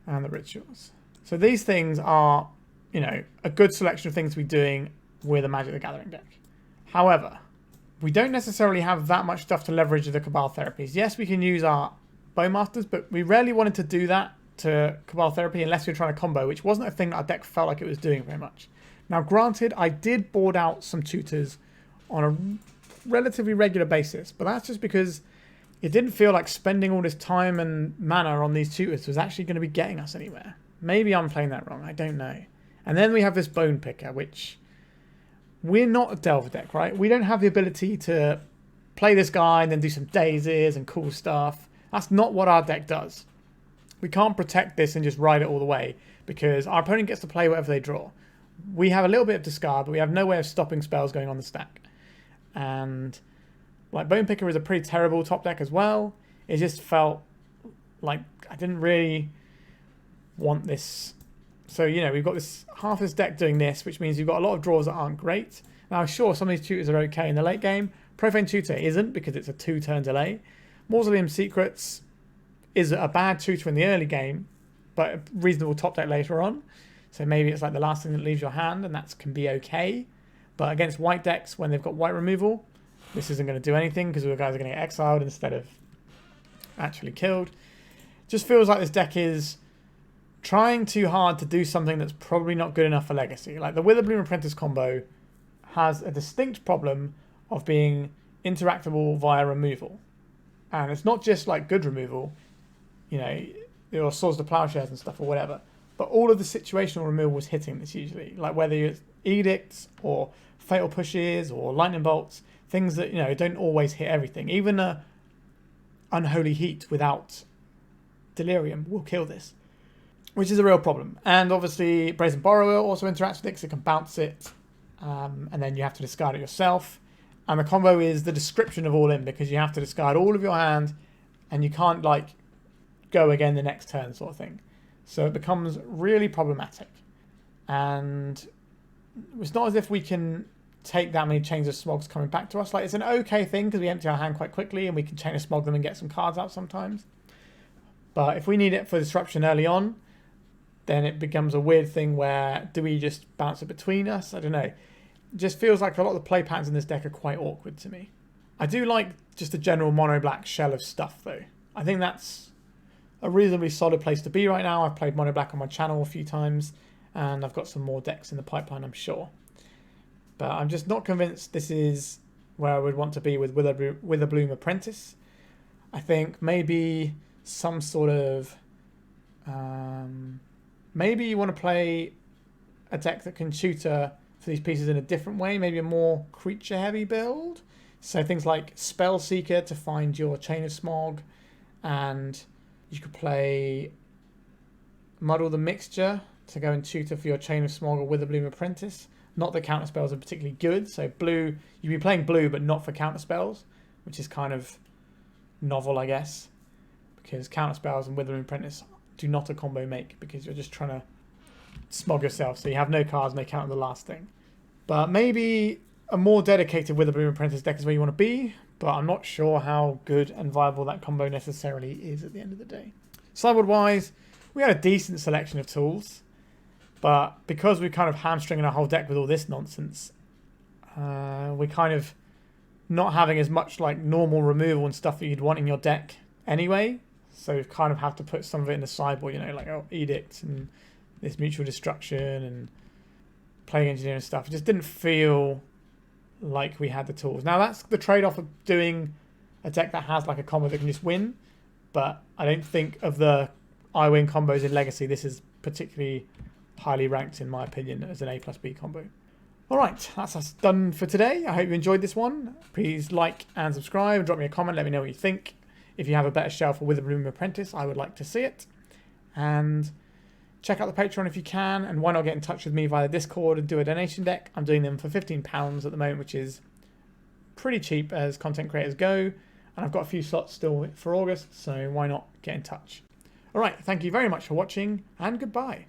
and the rituals. So these things are, you know, a good selection of things to be doing with a Magic the Gathering deck. However, we don't necessarily have that much stuff to leverage the Cabal Therapies. Yes, we can use our Bowmasters, but we rarely wanted to do that to Cabal Therapy unless we were trying to combo, which wasn't a thing that our deck felt like it was doing very much. Now, granted, I did board out some tutors on a relatively regular basis, but that's just because it didn't feel like spending all this time and mana on these tutors was actually going to be getting us anywhere. Maybe I'm playing that wrong, I don't know. And then we have this Bone Picker, which... we're not a Delver deck, right? We don't have the ability to play this guy and then do some daisies and cool stuff. That's not what our deck does. We can't protect this and just ride it all the way because our opponent gets to play whatever they draw. We have a little bit of discard, but we have no way of stopping spells going on the stack. And like Bone Picker is a pretty terrible top deck as well. It just felt like I didn't really want this. So, you know, we've got this half this deck doing this, which means you've got a lot of draws that aren't great. Now, sure, some of these tutors are okay in the late game. Profane Tutor isn't because it's a 2-turn delay. Mausoleum Secrets is a bad tutor in the early game, but a reasonable top deck later on. So maybe it's like the last thing that leaves your hand, and that can be okay. But against white decks, when they've got white removal, this isn't going to do anything because the guys are going to get exiled instead of actually killed. Just feels like this deck is trying too hard to do something that's probably not good enough for Legacy. Like the Witherbloom Apprentice combo has a distinct problem of being interactable via removal. And it's not just like good removal, you know, your Swords to Plowshares and stuff or whatever, but all of the situational removal was hitting this usually. Like whether it's Edicts or Fatal Pushes or Lightning Bolts, things that, you know, don't always hit everything. Even a Unholy Heat without Delirium will kill this, which is a real problem. And obviously Brazen Borrower also interacts with it because it can bounce it, and then you have to discard it yourself. And the combo is the description of all in because you have to discard all of your hand and you can't like go again the next turn sort of thing. So it becomes really problematic. And it's not as if we can take that many Chains of Smogs coming back to us. Like, it's an okay thing because we empty our hand quite quickly and we can Chain of Smog them and get some cards out sometimes. But if we need it for disruption early on, then it becomes a weird thing where do we just bounce it between us? I don't know. It just feels like a lot of the play patterns in this deck are quite awkward to me. I do like just a general mono-black shell of stuff though. I think that's a reasonably solid place to be right now. I've played mono-black on my channel a few times and I've got some more decks in the pipeline, I'm sure. But I'm just not convinced this is where I would want to be with Witherbloom Apprentice. I think maybe some sort of... maybe you want to play a deck that can tutor for these pieces in a different way, maybe a more creature-heavy build. So things like Spell Seeker to find your Chain of Smog, and you could play Muddle the Mixture to go and tutor for your Chain of Smog or Witherbloom Apprentice. Not that counter spells are particularly good, so blue, you'd be playing blue but not for counter spells, which is kind of novel, I guess, because counter spells and Witherbloom Apprentice do not a combo make because you're just trying to smog yourself, so you have no cards, no counter the last thing. But maybe a more dedicated Witherbloom Apprentice deck is where you want to be, but I'm not sure how good and viable that combo necessarily is at the end of the day. Sideboard wise, we had a decent selection of tools, but because we're kind of hamstringing our whole deck with all this nonsense, we're kind of not having as much like normal removal and stuff that you'd want in your deck anyway. So we've kind of have to put some of it in the sideboard, you know, like Edict and this Mutual Destruction and Plague Engineer and stuff. It just didn't feel like we had the tools. Now that's the trade-off of doing a deck that has like a combo that can just win, but I don't think of the I win combos in Legacy, this is particularly highly ranked in my opinion as an A plus B combo. Alright, that's us done for today. I hope you enjoyed this one. Please like and subscribe, drop me a comment, let me know what you think. If you have a better shell for Witherbloom Apprentice, I would like to see it. And check out the Patreon if you can, and why not get in touch with me via Discord and do a donation deck. I'm doing them for £15 at the moment, which is pretty cheap as content creators go. And I've got a few slots still for August, so why not get in touch. Alright, thank you very much for watching, and goodbye.